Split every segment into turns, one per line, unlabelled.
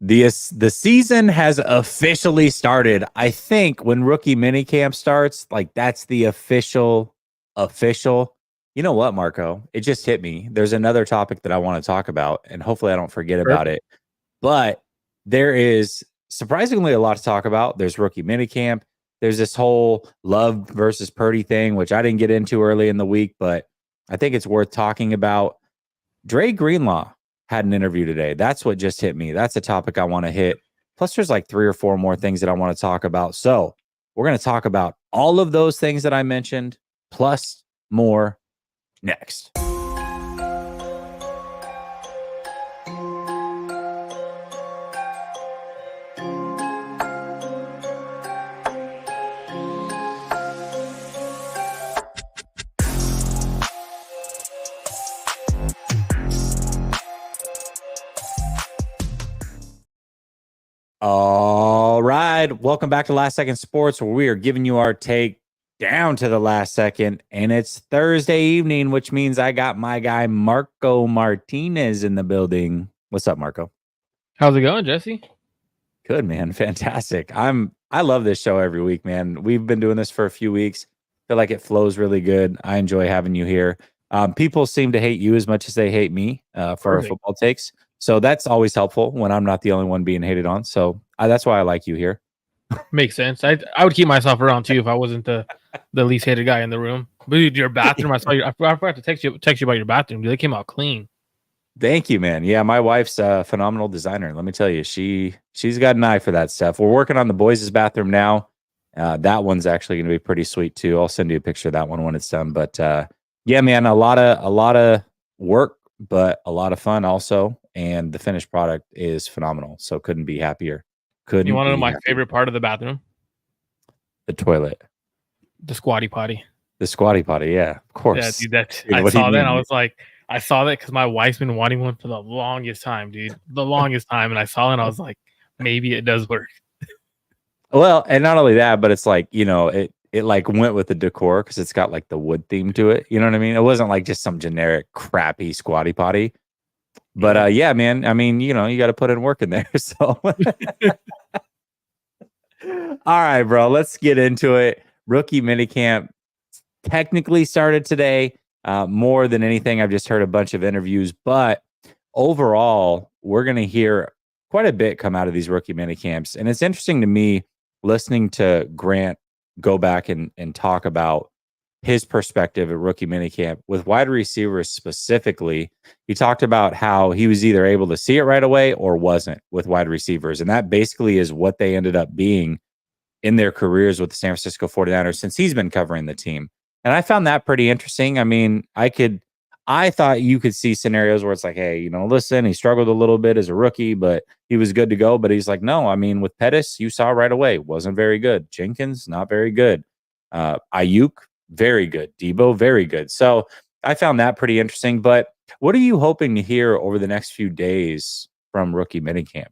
The season has officially started. I think when rookie minicamp starts, like that's the official. You know what, Marco? It just hit me. There's another topic that I want to talk about, and hopefully I don't forget about
Perfect.
it. But there is surprisingly a lot to talk about. There's rookie minicamp. There's this whole Love versus Purdy thing, which I didn't get into early in the week, but I think it's worth talking about. Dre Greenlaw had an interview today. That's what just hit me. That's a topic I want to hit. Plus, there's like 3 or 4 more things that I want to talk about. So, we're going to talk about all of those things that I mentioned, plus more next. All right. Welcome back to Last Second Sports, where we are giving you our take down to the last second. And it's Thursday evening, which means I got my guy Marco Martinez in the building. What's up, Marco?
How's it going, Jesse?
Good, man. Fantastic. I love this show every week, man. We've been doing this for a few weeks. Feel like it flows really good. I enjoy having you here. People seem to hate you as much as they hate me for our
Perfect.
football takes. So that's always helpful when I'm not the only one being hated on. So that's why I like you here.
Makes sense. I would keep myself around too if I wasn't the least hated guy in the room. But dude, your bathroom, I saw you. I forgot to text you about your bathroom. Dude, they came out clean.
Thank you, man. Yeah, my wife's a phenomenal designer. Let me tell you, she's got an eye for that stuff. We're working on the boys' bathroom now. That one's actually going to be pretty sweet too. I'll send you a picture of that one when it's done. But yeah, man, a lot of work, but a lot of fun also. And the finished product is phenomenal. So couldn't be happier. Couldn't.
You want to know
be
my
happier.
favorite part of the bathroom?
The toilet.
The squatty potty.
The squatty potty, yeah, of course.
Yeah, dude, that
Dude,
I
what do you
saw that and I
mean?
was like, I saw that because my wife's been wanting one for the longest time, dude. The longest time. And I saw it and I was like, maybe it does work.
Well, and not only that, but it's like, it like went with the decor because it's got like the wood theme to it. You know what I mean? It wasn't like just some generic crappy squatty potty. But yeah, man, I mean, you got to put in work in there. So all right, bro, let's get into it. Rookie minicamp technically started today. More than anything, I've just heard a bunch of interviews, but overall, we're going to hear quite a bit come out of these rookie minicamps. And it's interesting to me listening to Grant go back and talk about his perspective at rookie minicamp with wide receivers specifically. He talked about how he was either able to see it right away or wasn't with wide receivers. And that basically is what they ended up being in their careers with the San Francisco 49ers since he's been covering the team. And I found that pretty interesting. I mean, I thought you could see scenarios where it's like, hey, listen, he struggled a little bit as a rookie, but he was good to go. But he's like, no, I mean, with Pettis, you saw right away, wasn't very good. Jenkins, not very good. Ayuk, very good. Debo, very good. So I found that pretty interesting. But what are you hoping to hear over the next few days from rookie minicamp?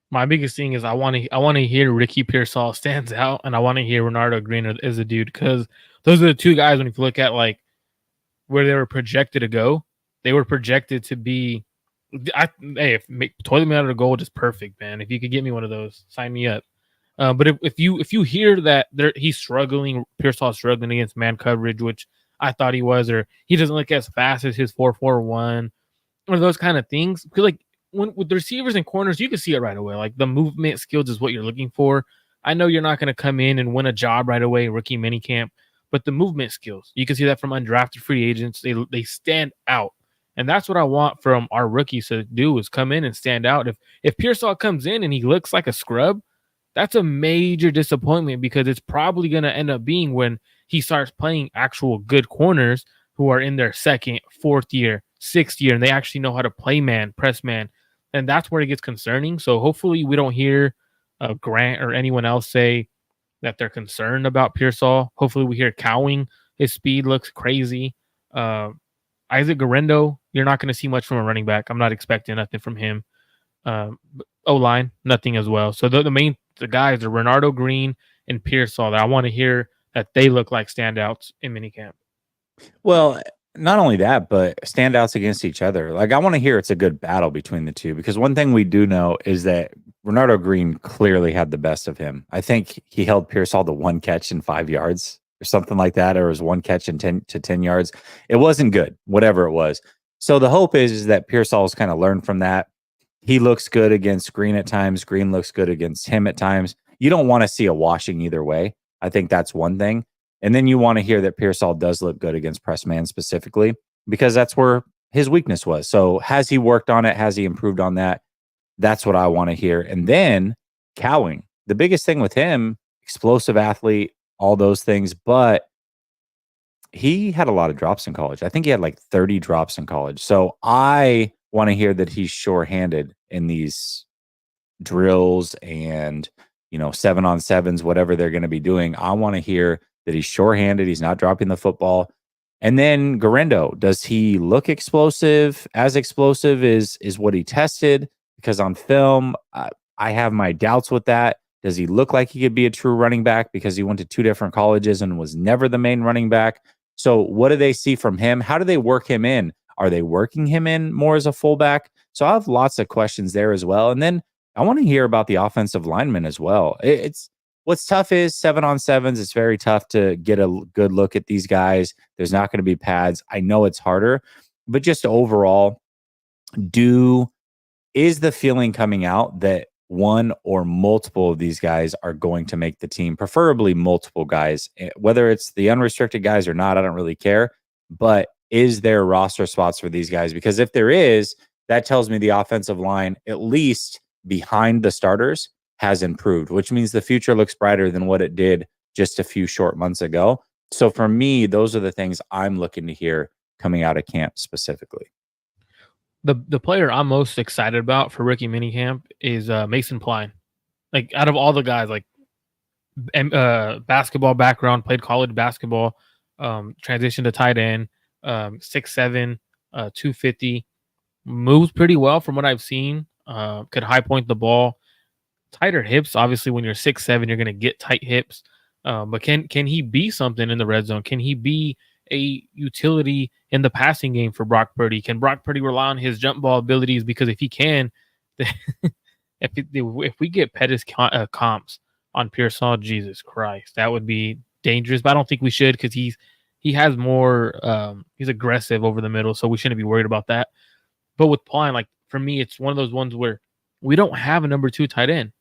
My biggest thing is I want to hear Ricky Pearsall stands out, and I want to hear Renardo Green as a dude, because those are the two guys when you look at like where they were projected to go. They were projected to be. Hey, if toilet man out of gold is perfect, man. If you could get me one of those, sign me up. But if you hear that he's struggling, Pearsall's struggling against man coverage, which I thought he was, or he doesn't look as fast as his 4.41, or those kind of things. Because like with the receivers and corners, you can see it right away. Like the movement skills is what you're looking for. I know you're not going to come in and win a job right away, rookie minicamp, but the movement skills, you can see that from undrafted free agents. They stand out. And that's what I want from our rookies to do, is come in and stand out. If Pearsall comes in and he looks like a scrub, that's a major disappointment, because it's probably going to end up being when he starts playing actual good corners who are in their second, fourth year, sixth year, and they actually know how to play man, press man. And that's where it gets concerning. So hopefully we don't hear Grant or anyone else say that they're concerned about Pearsall. Hopefully we hear Cowing. His speed looks crazy. Isaac Garendo, you're not going to see much from a running back. I'm not expecting nothing from him. O-line, nothing as well. So the guys are Renardo Green and Pearsall that I want to hear that they look like standouts in minicamp.
Well, Not only that, but standouts against each other. Like, I want to hear it's a good battle between the two, because one thing we do know is that Renardo Green clearly had the best of him. I think he held Pearsall to 1 catch in 5 yards or something like that, or it was 1 catch in 10 yards. It wasn't good, whatever it was. So the hope is that Pearsall's kind of learned from that. He looks good against Green at times. Green looks good against him at times. You don't want to see a washing either way. I think that's one thing. And then you want to hear that Pearsall does look good against press man specifically, because that's where his weakness was. So has he worked on it? Has he improved on that? That's what I want to hear. And then Cowing, the biggest thing with him, explosive athlete, all those things, but he had a lot of drops in college. I think he had like 30 drops in college. So I want to hear that he's sure-handed in these drills and, 7-on-7s, whatever they're going to be doing. I want to hear that he's sure-handed, he's not dropping the football. And then Garendo, does he look explosive? As explosive is what he tested? Because on film, I have my doubts with that. Does he look like he could be a true running back, because he went to 2 different colleges and was never the main running back? So what do they see from him? How do they work him in? Are they working him in more as a fullback? So I have lots of questions there as well. And then I want to hear about the offensive linemen as well. It's what's tough is 7-on-7s. It's very tough to get a good look at these guys. There's not going to be pads. I know it's harder, but just overall, is the feeling coming out that one or multiple of these guys are going to make the team, preferably multiple guys, whether it's the unrestricted guys or not, I don't really care, but is there roster spots for these guys? Because if there is, that tells me the offensive line, at least behind the starters, has improved, which means the future looks brighter than what it did just a few short months ago. So for me, those are the things I'm looking to hear coming out of camp specifically.
The player I'm most excited about for rookie minicamp is Mason Pline. Like, out of all the guys, like, basketball background, played college basketball, transitioned to tight end, 6'7", 250, moves pretty well from what I've seen. Could high point the ball, tighter hips. Obviously, when you're 6'7", you're gonna get tight hips. But can he be something in the red zone? Can he be a utility in the passing game for Brock Purdy? Can Brock Purdy rely on his jump ball abilities? Because if he can, if we get Pettis comps on Pearsall, Jesus Christ, that would be dangerous. But I don't think we should, because he has more. He's aggressive over the middle, so we shouldn't be worried about that. But with Pline, like, for me, it's one of those ones where we don't have a number 2 tight end.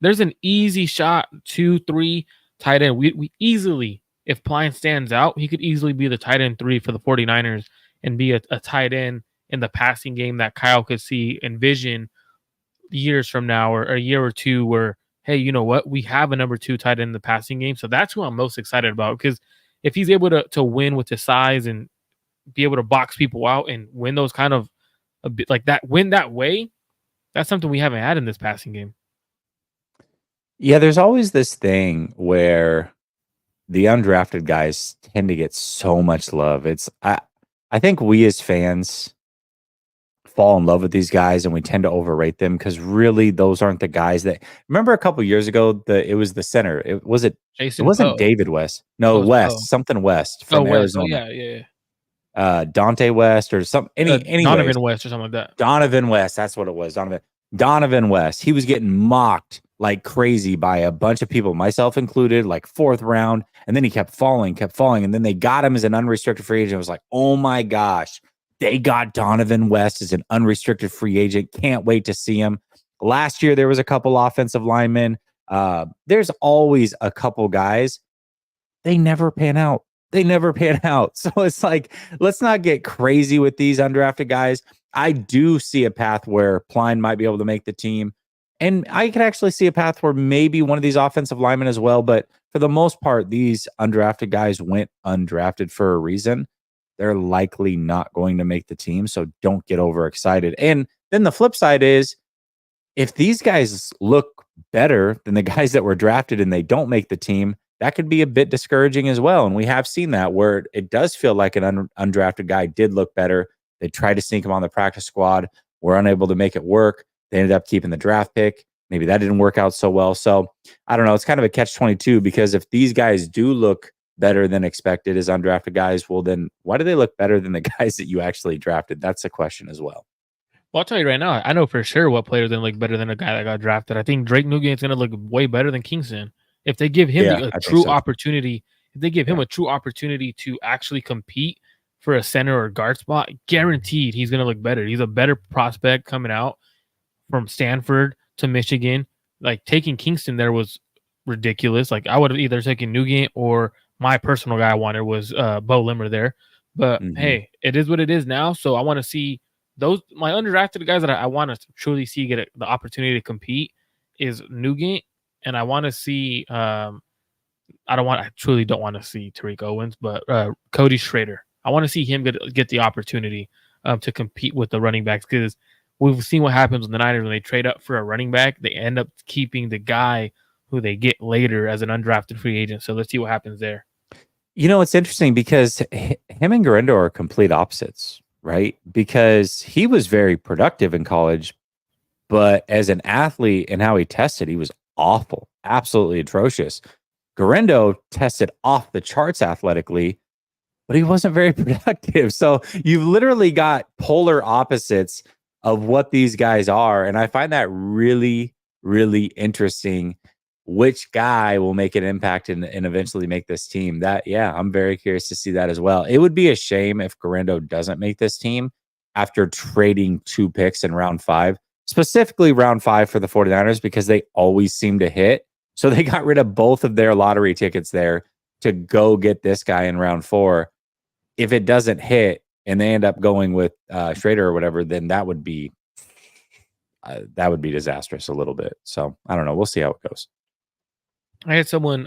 There's an easy shot 2-3 tight end. We easily, if Pline stands out, he could easily be the tight end 3 for the 49ers and be a tight end in the passing game that Kyle could see, envision years from now, or a year or two, where, hey, you know what? We have a number 2 tight end in the passing game. So that's who I'm most excited about, because if he's able to win with his size and be able to box people out and win those kind of a bit like that, win that way, that's something we haven't had in this passing game.
Yeah, there's always this thing where the undrafted guys tend to get so much love. I think we as fans fall in love with these guys, and we tend to overrate them, because really those aren't the guys that. Remember a couple years ago, it was the center. It wasn't David West. No, West, something West from Arizona.
Oh, yeah.
Dante West or some
Donovan West or something like that.
Donovan West, that's what it was. Donovan West. He was getting mocked like crazy by a bunch of people, myself included, like 4th round. And then he kept falling. And then they got him as an unrestricted free agent. It was like, oh my gosh, they got Donovan West as an unrestricted free agent. Can't wait to see him. Last year, there was a couple offensive linemen. There's always a couple guys. They never pan out. So it's like, let's not get crazy with these undrafted guys. I do see a path where Pline might be able to make the team. And I could actually see a path where maybe one of these offensive linemen as well. But for the most part, these undrafted guys went undrafted for a reason. They're likely not going to make the team. So don't get overexcited. And then the flip side is, if these guys look better than the guys that were drafted and they don't make the team, that could be a bit discouraging as well. And we have seen that, where it does feel like an undrafted guy did look better. They tried to sneak him on the practice squad, were unable to make it work. They ended up keeping the draft pick. Maybe that didn't work out so well. So I don't know. It's kind of a catch-22, because if these guys do look better than expected as undrafted guys, well, then why do they look better than the guys that you actually drafted? That's a question as well.
Well, I'll tell you right now, I know for sure what player then look better than a guy that got drafted. I think Drake Nugent's going to look way better than Kingston if they give him
Yeah,
a
I think
true
so.
opportunity. If they give him
Yeah.
a true opportunity to actually compete for a center or guard spot, guaranteed he's going to look better. He's a better prospect coming out from Stanford to Michigan. Like taking Kingston there was ridiculous. Like I would have either taken Nugent or my personal guy I wanted was Bo Limmer there. But hey, it is what it is now. So I want to see those my undrafted guys that I want to truly see get the opportunity to compete is Nugent, and I want to see. I truly don't want to see Tariq Owens, but Cody Schrader. I want to see him get the opportunity to compete with the running backs because we've seen what happens with the Niners when they trade up for a running back. They end up keeping the guy who they get later as an undrafted free agent. So let's see what happens there.
It's interesting because him and Garindo are complete opposites, right? Because he was very productive in college, but as an athlete and how he tested, he was awful, absolutely atrocious. Garindo tested off the charts athletically, but he wasn't very productive. So you've literally got polar opposites of what these guys are. And I find that really, really interesting. Which guy will make an impact and eventually make this team? I'm very curious to see that as well. It would be a shame if Garindo doesn't make this team after trading 2 picks in round 5, specifically round 5 for the 49ers, because they always seem to hit. So they got rid of both of their lottery tickets there to go get this guy in round 4. If it doesn't hit and they end up going with Schrader or whatever, then that would be disastrous a little bit. So I don't know. We'll see how it goes.
I had someone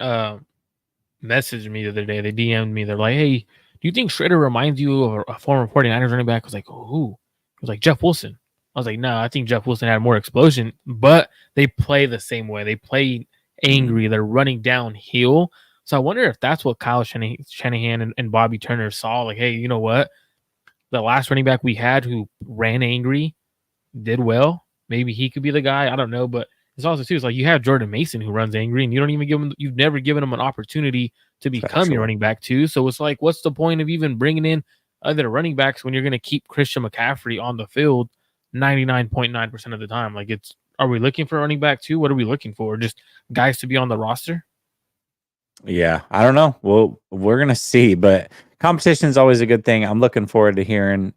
message me the other day. They DM'd me. They're like, "Hey, do you think Schrader reminds you of a former 49ers running back?" I was like, "Who?" I was like, "Jeff Wilson." I was like, "No, I think Jeff Wilson had more explosion, but they play the same way. They play angry. They're running downhill." So I wonder if that's what Kyle Shanahan and Bobby Turner saw. Like, hey, you know what? The last running back we had who ran angry did well. Maybe he could be the guy. I don't know, but it's also too. It's like you have Jordan Mason who runs angry, and you don't even give him. You've never given him an opportunity to become your running back too. So it's like, what's the point of even bringing in other running backs when you're going to keep Christian McCaffrey on the field 99.9% of the time? Like, are we looking for a running back too? What are we looking for? Just guys to be on the roster?
Yeah, I don't know. Well, we're gonna see, but competition is always a good thing. I'm looking forward to hearing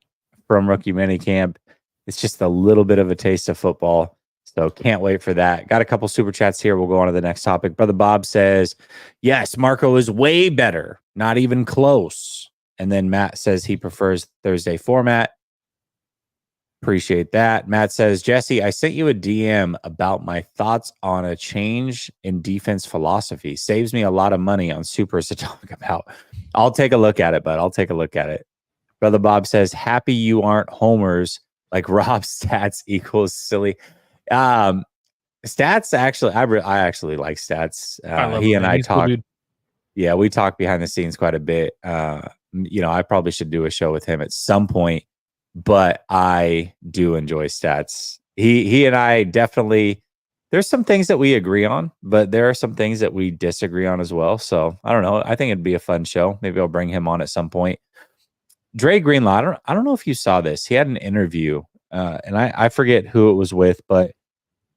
from rookie minicamp. It's just a little bit of a taste of football. So can't wait for that. Got a couple super chats here. We'll go on to the next topic. Brother Bob says, yes, Marco is way better. Not even close. And then Matt says he prefers Thursday format. Appreciate that. Matt says, Jesse, I sent you a DM about my thoughts on a change in defense philosophy. Saves me a lot of money on supers to talk about. I'll take a look at it, bud. I'll take a look at it. Brother Bob says, happy you aren't homers like Rob stats equals silly. Stats actually, I actually like Stats.
I love
He
him,
and
man.
I
He's cool,
talk.
dude.
Yeah, we talk behind the scenes quite a bit. I probably should do a show with him at some point, but I do enjoy Stats. He and I definitely. There's some things that we agree on, but there are some things that we disagree on as well. So I don't know. I think it'd be a fun show. Maybe I'll bring him on at some point. Dre Greenlaw. I don't know if you saw this. He had an interview, and I forget who it was with, but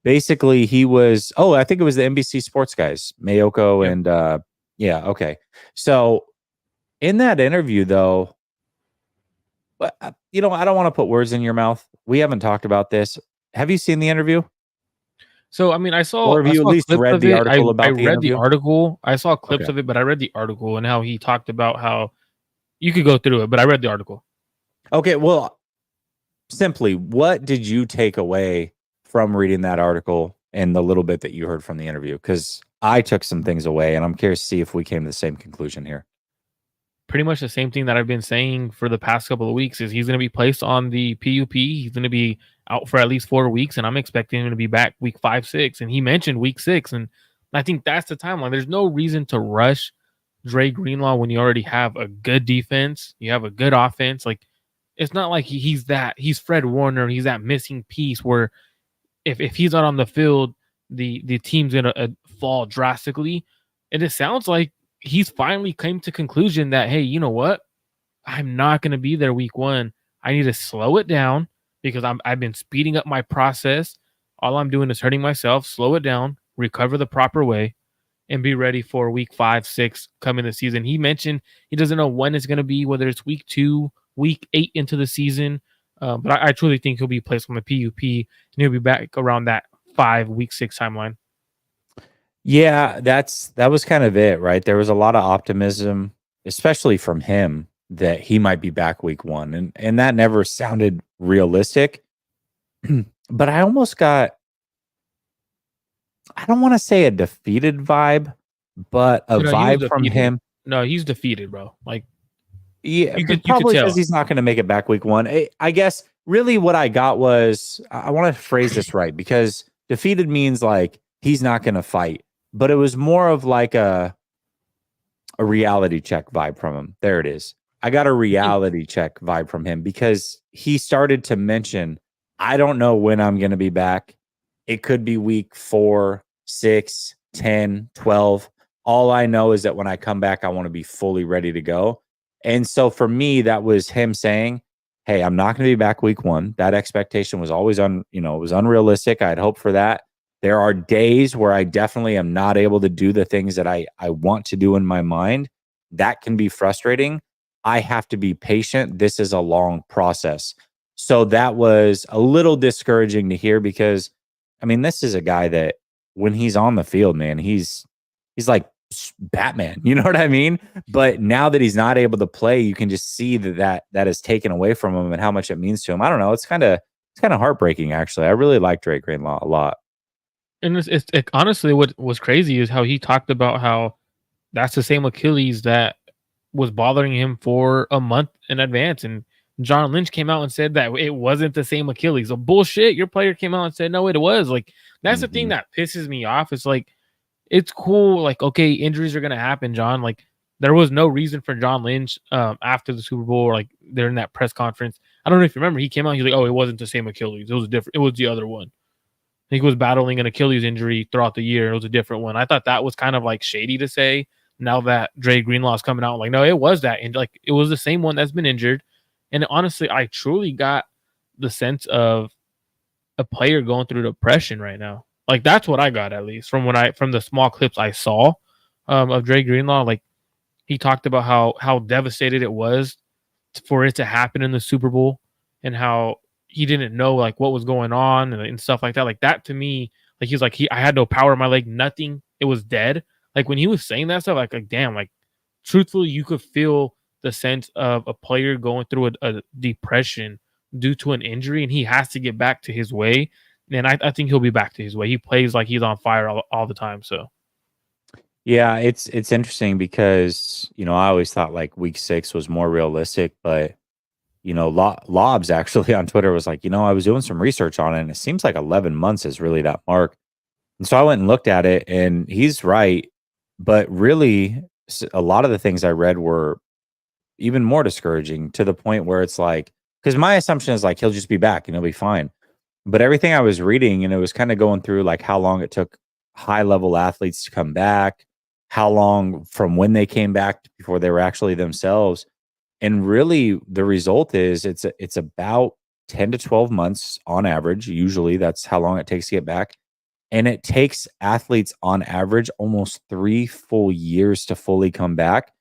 basically he was. Oh, I think it was the NBC Sports guys, Mayoko
Yep.
and yeah. Okay. So in that interview, though, I don't want to put words in your mouth. We haven't talked about this. Have you seen the interview?
So I mean, I
Or
saw
have
I
you at
saw
least
clips
read
of
the
it.
article
I
about the
read the
interview?
article. I saw clips
Okay.
of it, but I read the article and how he talked about how you could go through it. But I read the article.
Okay. Well, simply, what did you take away from reading that article and the little bit that you heard from the interview? Because I took some things away, and I'm curious to see if we came to the same conclusion here.
Pretty much the same thing that I've been saying for the past couple of weeks is he's going to be placed on the PUP. He's going to be out for at least 4 weeks, and I'm expecting him to be back week 5, 6. And he mentioned week 6, and I think that's the timeline. There's no reason to rush Dre Greenlaw when you already have a good defense, you have a good offense. Like, it's not like he's Fred Warner. He's that missing piece where if he's not on the field, the team's gonna fall drastically. And it sounds like he's finally came to conclusion that, hey, you know what? I'm not going to be there week 1. I need to slow it down because I've been speeding up my process. All I'm doing is hurting myself. Slow it down, recover the proper way, and be ready for week 5, 6 coming the season. He mentioned he doesn't know when it's going to be, whether it's week 2, week 8 into the season. But I truly think he'll be placed on the PUP and he'll be back around that 5, week 6 timeline.
Yeah, that was kind of it, right? There was a lot of optimism, especially from him, that he might be back week 1, and that never sounded realistic. But I almost got, I don't want to say a defeated vibe, but a
He was
vibe from
defeated.
him.
No, he's defeated, bro. Like,
Yeah,
you
but
could
probably because
tell.
he's not going to make it back week 1. I guess really what I got was, I want to phrase this right, because defeated means like he's not going to fight, but it was more of like a reality check vibe from him. There it is. I got a reality check vibe from him because he started to mention, I don't know when I'm going to be back. It could be week 4, 6, 10, 12. All I know is that when I come back, I want to be fully ready to go. And so for me, that was him saying, hey, I'm not going to be back week 1. That expectation was always it was unrealistic. I had hoped for that. There are days where I definitely am not able to do the things that I want to do in my mind. That can be frustrating. I have to be patient. This is a long process. So that was a little discouraging to hear because, I mean, this is a guy that when he's on the field, man, he's like Batman. You know what I mean? But now that he's not able to play, you can just see that is taken away from him and how much it means to him. I don't know. It's kind of heartbreaking, actually. I really like Drake Greenlaw a lot.
And honestly, what was crazy is how he talked about how that's the same Achilles that was bothering him for a month in advance. And John Lynch came out and said that it wasn't the same Achilles. So bullshit. Your player came out and said, no, it was. Like, that's the thing that pisses me off. It's like, it's cool. Like, okay, injuries are going to happen, John. Like, there was no reason for John Lynch after the Super Bowl, or like during that press conference. I don't know if you remember, he came out, he's like, oh, it wasn't the same Achilles. It was different. It was the other one. He was battling an Achilles injury throughout the year. It was a different one. I thought that was kind of like shady to say. Now that Dre Greenlaw is coming out, like, no, it was that, and like it was the same one that's been injured. And honestly, I truly got the sense of a player going through depression right now. Like, that's what I got, at least from the small clips I saw of Dre Greenlaw. Like, he talked about how devastated it was for it to happen in the Super Bowl, and how he didn't know like what was going on and stuff like that. Like, that to me, like, he's like, I had no power in my leg, nothing. It was dead. Like, when he was saying that stuff, like damn, like, truthfully, you could feel the sense of a player going through a depression due to an injury, and he has to get back to his way. And I think he'll be back to his way. He plays like he's on fire all the time. So
Yeah, it's interesting because, I always thought like week 6 was more realistic, but Lobs actually on Twitter was like, I was doing some research on it and it seems like 11 months is really that mark. And so I went and looked at it and he's right, but really a lot of the things I read were even more discouraging to the point where it's like, because my assumption is like he'll just be back and he'll be fine. But everything I was reading, and it was kind of going through like how long it took high level athletes to come back, how long from when they came back before they were actually themselves. And really the result is it's about 10 to 12 months on average. Usually that's how long it takes to get back. And it takes athletes on average almost 3 full years to fully come back.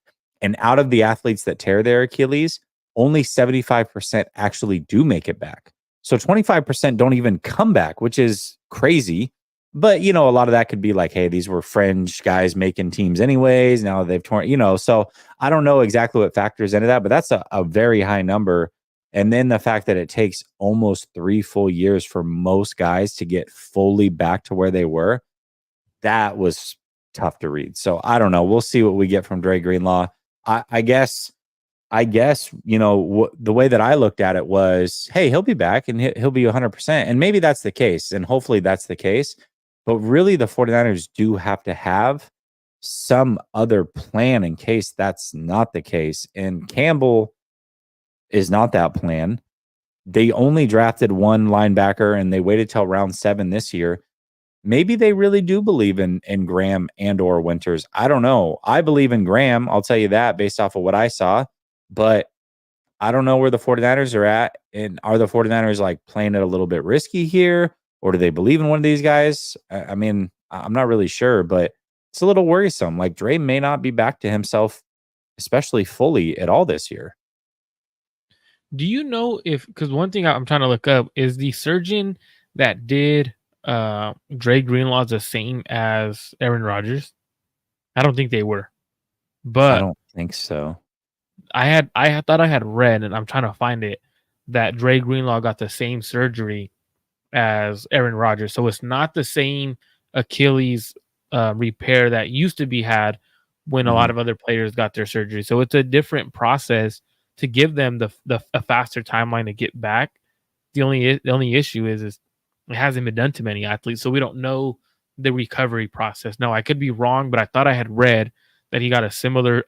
And out of the athletes that tear their Achilles, only 75% actually do make it back. So 25% don't even come back, which is crazy. But, a lot of that could be like, hey, these were fringe guys making teams anyways. Now they've torn, so I don't know exactly what factors into that, but that's a very high number. And then the fact that it takes almost 3 full years for most guys to get fully back to where they were, that was tough to read. So I don't know. We'll see what we get from Dre Greenlaw. I guess, the way that I looked at it was, hey, he'll be back and he'll be 100%. And maybe that's the case. And hopefully that's the case. But really, the 49ers do have to have some other plan in case that's not the case. And Campbell is not that plan. They only drafted one linebacker and they waited till round 7 this year. maybe they really do believe in Graham and or Winters. I don't know. I believe in Graham. I'll tell you that based off of what I saw, but I don't know where the 49ers are at. And are the 49ers like playing it a little bit risky here? Or do they believe in one of these guys? I mean, I'm not really sure, but it's a little worrisome. Like Dre may not be back to himself, especially fully at all this year.
Do you know if, because one thing I'm trying to look up is the surgeon that did Dre Greenlaw the same as Aaron Rodgers? I don't think they were,
I
but
don't think so.
I thought I had read, and I'm trying to find it, that Dre Greenlaw got the same surgery as Aaron Rodgers. So it's not the same Achilles repair that used to be had when a lot
Mhm.
of other players got their surgery. So it's a different process to give them the a faster timeline to get back. The only issue is it hasn't been done to many athletes, so we don't know the recovery process. No, I could be wrong, but I thought I had read that he got a similar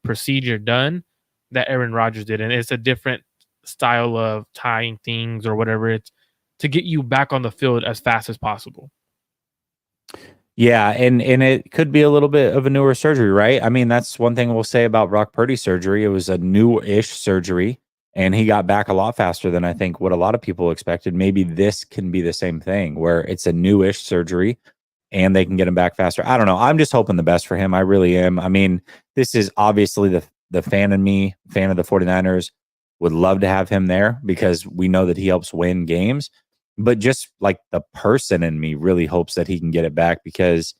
procedure done that Aaron Rodgers did, and it's a different style of tying things or whatever. It's to get you back on the field as fast as possible.
Yeah, and it could be a little bit of a newer surgery, right? I mean, that's one thing we'll say about Brock Purdy's surgery. It was a new-ish surgery, and he got back a lot faster than I think what a lot of people expected. Maybe this can be the same thing where it's a new-ish surgery and they can get him back faster. I don't know. I'm just hoping the best for him. I really am. I mean, this is obviously the fan in me, fan of the 49ers, would love to have him there because we know that he helps win games. But just like the person in me really hopes that he can get it back because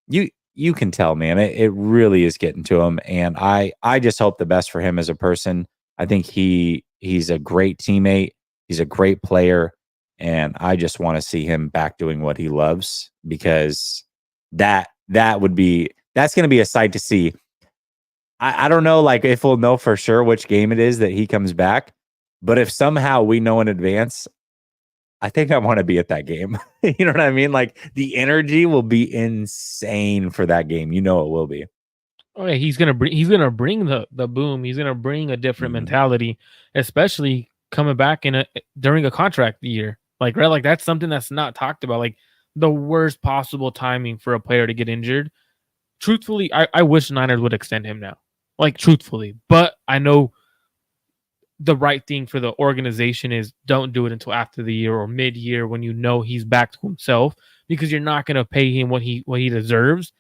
you can tell, man, it really is getting to him. And I just hope the best for him as a person. I think he's a great teammate. He's a great player. And I just want to see him back doing what he loves because that's going to be a sight to see. I don't know like if we'll know for sure which game it is that he comes back, but if somehow we know in advance, I think I want to be at that game. You know what I mean? Like the energy will be insane for that game. You know it will be.
Oh yeah, he's gonna bring the boom. He's gonna bring a different
Mhm.
mentality, especially coming back in a during a contract year. Like right, like that's something that's not talked about. Like the worst possible timing for a player to get injured. Truthfully, I wish Niners would extend him now. Like truthfully, but I know the right thing for the organization is don't do it until after the year or mid-year when you know he's back to himself because you're not going to pay him what he deserves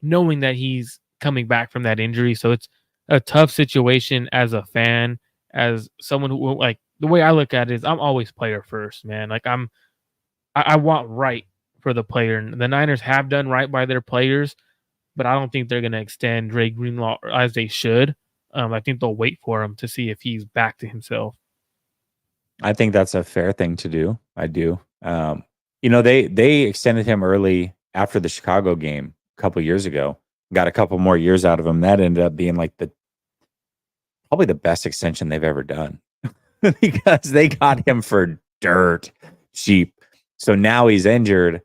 knowing that he's coming back from that injury. So it's a tough situation as a fan, as someone who like the way I look at it is I'm always player first, man. Like I want right for the player. And the Niners have done right by their players, but I don't think they're gonna extend Dre Greenlaw as they should. I think they'll wait for him to see if he's back to himself.
I think that's a fair thing to do. I do. They extended him early after the Chicago game a couple years ago. Got a couple more years out of him. That ended up being like probably the best extension they've ever done because they got him for dirt cheap. So now he's injured.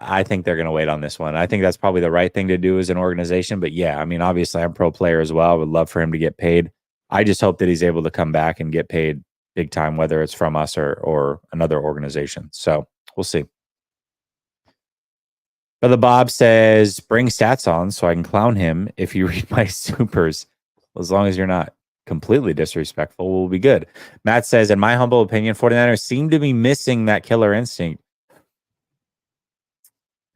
I think they're going to wait on this one. I think that's probably the right thing to do as an organization. But yeah, I mean, obviously, I'm pro player as well. I would love for him to get paid. I just hope that he's able to come back and get paid big time, whether it's from us or another organization. So we'll see. Brother Bob says, bring stats on so I can clown him if you read my supers. As long as you're not completely disrespectful, we'll be good. Matt says, in my humble opinion, 49ers seem to be missing that killer instinct.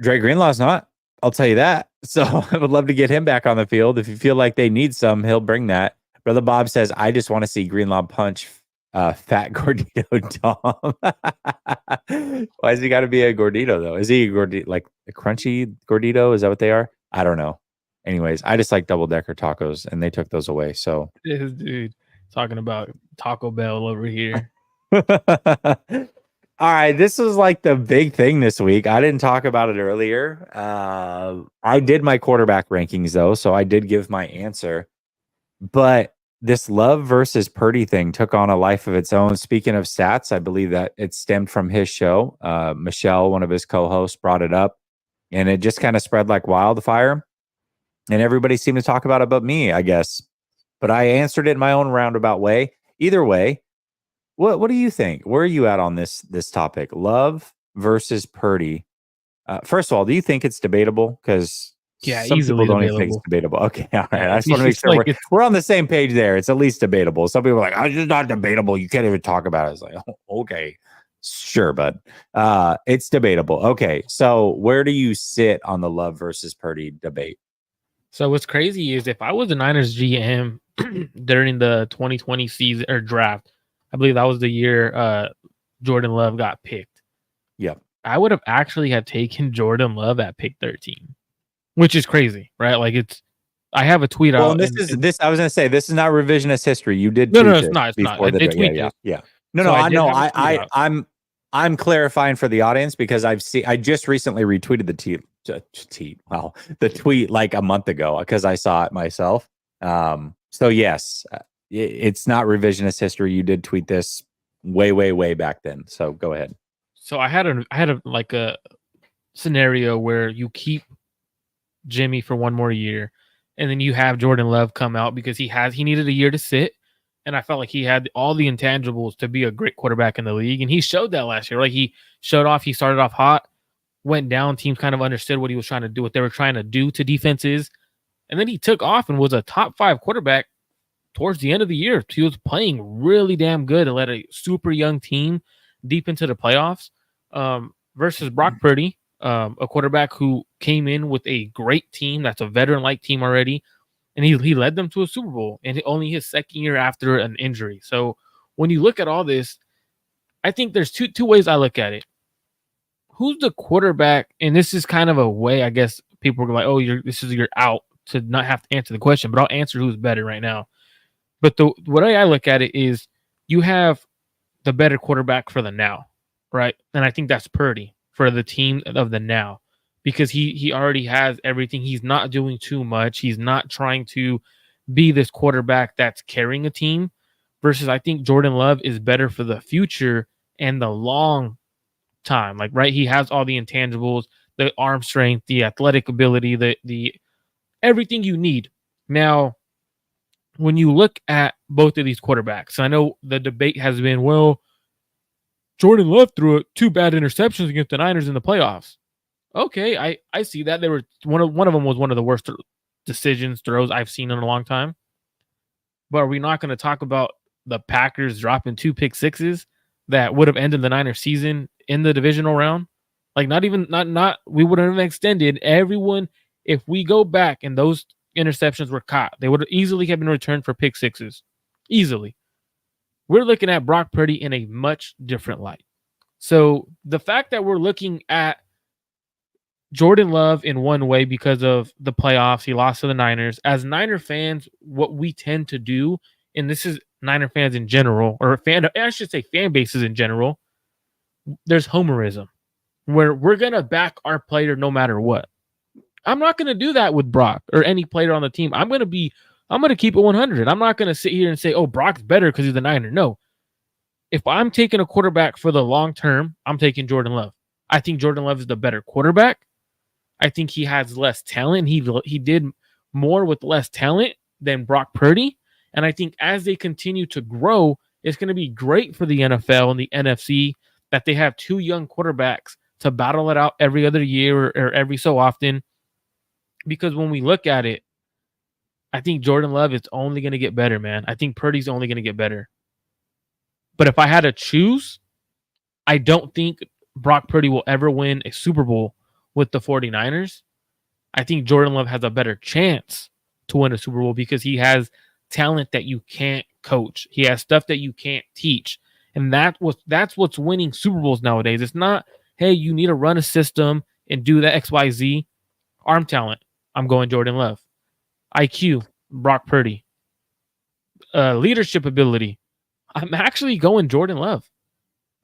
Dre Greenlaw's not. I'll tell you that. So I would love to get him back on the field. If you feel like they need some, he'll bring that. Brother Bob says, I just want to see Greenlaw punch fat Gordito Tom. Why has he got to be a Gordito, though? Is he a Gordito, like a crunchy Gordito? Is that what they are? I don't know. Anyways, I just like double decker tacos, and they took those away. So
This dude talking about Taco Bell over here.
all right, this was like the big thing this week. I didn't talk about it earlier. I did my quarterback rankings though, so I did give my answer. But this Love versus Purdy thing took on a life of its own. Speaking of stats, I believe that it stemmed from his show. Michelle, one of his co-hosts, brought it up, and it just kind of spread like wildfire. And everybody seemed to talk about me, I guess. But I answered it in my own roundabout way. Either way, what do you think? Where are you at on this topic? Love versus Purdy. First of all, do you think it's debatable? Because
Yeah,
some people
easily
don't even think it's
debatable.
debatable. Okay, all right.
Yeah,
I just want to make
it's
sure
like it's
we're on the same page there. It's at least debatable. Some people are like, "Oh, it's just not debatable. You can't even talk about it." It's like, oh, okay, sure, bud. It's debatable. Okay, so where do you sit on the Love versus Purdy debate?
so what's crazy is if I was the Niners GM during the 2020 season or draft, I believe that was the year Jordan Love got picked.
Yep.
I would have actually had taken Jordan Love at pick 13, which is crazy, right? Like I have a tweet
Well, and
out
this
and
is this. I was gonna say this is not revisionist history. You did
no,
tweet
it's
this
not, it's not.
before
I
the
did
yeah,
tweet
yeah,
this.
yeah. No,
So
no,
I
I
did
know.
have a tweet out.
I'm clarifying for the audience because I just recently retweeted the tweet like a month ago because I saw it myself. So yes, it's not revisionist history. You did tweet this way back then. So go ahead.
So I had a like a scenario where you keep Jimmy for one more year, and then you have Jordan Love come out because he needed a year to sit, and I felt like he had all the intangibles to be a great quarterback in the league, and he showed that last year. Like he showed off, he started off hot, went down, teams kind of understood what he was trying to do, what they were trying to do to defenses, and then he took off and was a top 5 quarterback towards the end of the year. He was playing really damn good and led a super young team deep into the playoffs. Versus Brock Purdy, a quarterback who came in with a great team that's a veteran-like team already, and he led them to a Super Bowl, and only his second year after an injury. So when you look at all this, I think there's two ways I look at it. Who's the quarterback? And this is kind of a way, I guess people are like, "Oh, this is your out to not have to answer the question," but I'll answer who's better right now. But the way I look at it is you have the better quarterback for the now, right? And I think that's Purdy for the team of the now because he already has everything. He's not doing too much. He's not trying to be this quarterback that's carrying a team versus I think Jordan Love is better for the future and the long time. Like, right, he has all the intangibles, the arm strength, the athletic ability, the everything you need. Now, when you look at both of these quarterbacks, I know the debate has been, well, Jordan Love threw 2 bad interceptions against the Niners in the playoffs. Okay, I see that. They were one of them was one of the worst throws I've seen in a long time. But are we not going to talk about the Packers dropping 2 pick sixes that would have ended the Niners season in the divisional round? Like not we would have extended everyone if we go back and those interceptions were caught. They would easily have been returned for pick sixes. Easily. We're looking at Brock Purdy in a much different light. So the fact that we're looking at Jordan Love in one way because of the playoffs, he lost to the Niners. As Niner fans, what we tend to do, and this is Niner fans in general, or I should say fan bases in general, there's homerism where we're going to back our player no matter what. I'm not going to do that with Brock or any player on the team. I'm going to keep it 100. I'm not going to sit here and say, oh, Brock's better because he's the Niner. No. If I'm taking a quarterback for the long term, I'm taking Jordan Love. I think Jordan Love is the better quarterback. I think he has less talent. He did more with less talent than Brock Purdy. And I think as they continue to grow, it's going to be great for the NFL and the NFC that they have 2 young quarterbacks to battle it out every other year or every so often. Because when we look at it, I think Jordan Love is only going to get better, man. I think Purdy's only going to get better. But if I had to choose, I don't think Brock Purdy will ever win a Super Bowl with the 49ers. I think Jordan Love has a better chance to win a Super Bowl because he has talent that you can't coach. He has stuff that you can't teach. And that's what's winning Super Bowls nowadays. It's not, hey, you need to run a system and do that XYZ. Arm talent, I'm going Jordan Love. IQ, Brock Purdy. Leadership ability, I'm actually going Jordan Love.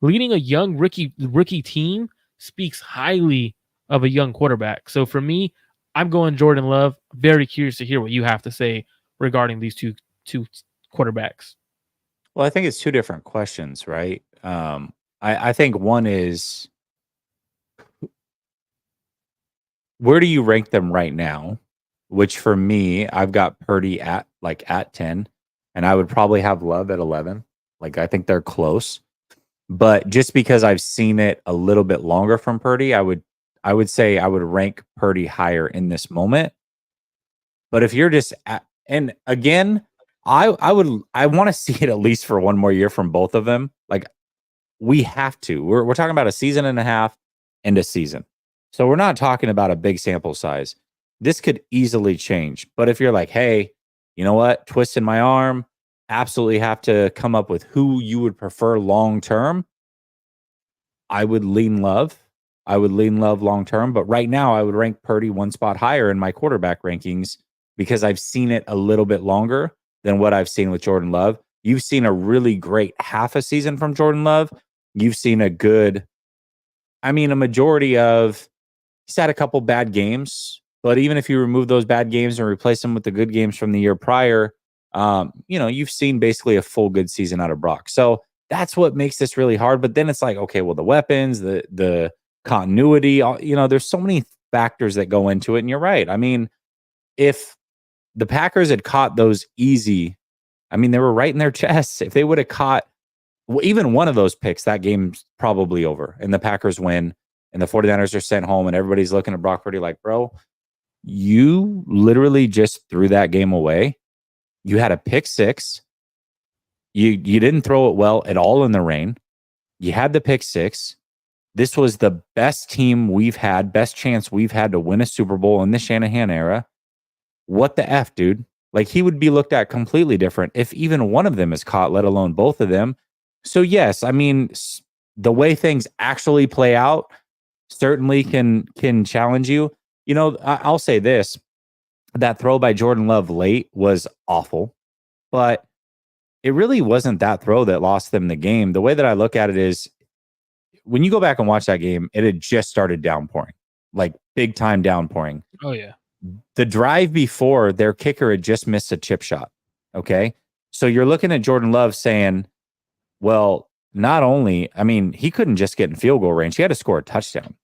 Leading a young rookie team speaks highly of a young quarterback. So for me, I'm going Jordan Love. Very curious to hear what you have to say regarding these two quarterbacks.
Well, I think it's 2 different questions, right? I think one is, where do you rank them right now? Which for me, I've got Purdy at 10, and I would probably have Love at 11. Like, I think they're close. But just because I've seen it a little bit longer from Purdy, I would say I would rank Purdy higher in this moment. But if you're just and again, I want to see it at least for one more year from both of them. Like we have to. We're talking about a season and a half and a season. So we're not talking about a big sample size. This could easily change. But if you're like, hey, you know what? Twisting my arm, absolutely have to come up with who you would prefer long term. I would lean Love. I would lean Love long term. But right now, I would rank Purdy one spot higher in my quarterback rankings because I've seen it a little bit longer than what I've seen with Jordan Love. You've seen a really great half a season from Jordan Love. You've seen a good, I mean, a majority of, he's had a couple bad games, but even if you remove those bad games and replace them with the good games from the year prior, you've seen basically a full good season out of Brock. So that's what makes this really hard. But then it's like, okay, well, the weapons, the continuity, there's so many factors that go into it. And you're right. I mean, if the Packers had caught those easy, I mean, they were right in their chests. If they would have caught even one of those picks, that game's probably over. And the Packers win, and the 49ers are sent home, and everybody's looking at Brock Purdy like, bro, you literally just threw that game away. You had a pick six. You didn't throw it well at all in the rain. You had the pick six. This was the best team we've had, best chance we've had to win a Super Bowl in the Shanahan era. What the F, dude? Like, he would be looked at completely different if even one of them is caught, let alone both of them. So, yes, I mean, the way things actually play out certainly can challenge you. I'll say this. That throw by Jordan Love late was awful, but it really wasn't that throw that lost them the game. The way that I look at it is when you go back and watch that game, it had just started downpouring, like big time downpouring.
Oh, yeah.
The drive before, their kicker had just missed a chip shot. Okay. So you're looking at Jordan Love saying, well, not only, I mean, he couldn't just get in field goal range. He had to score a touchdown.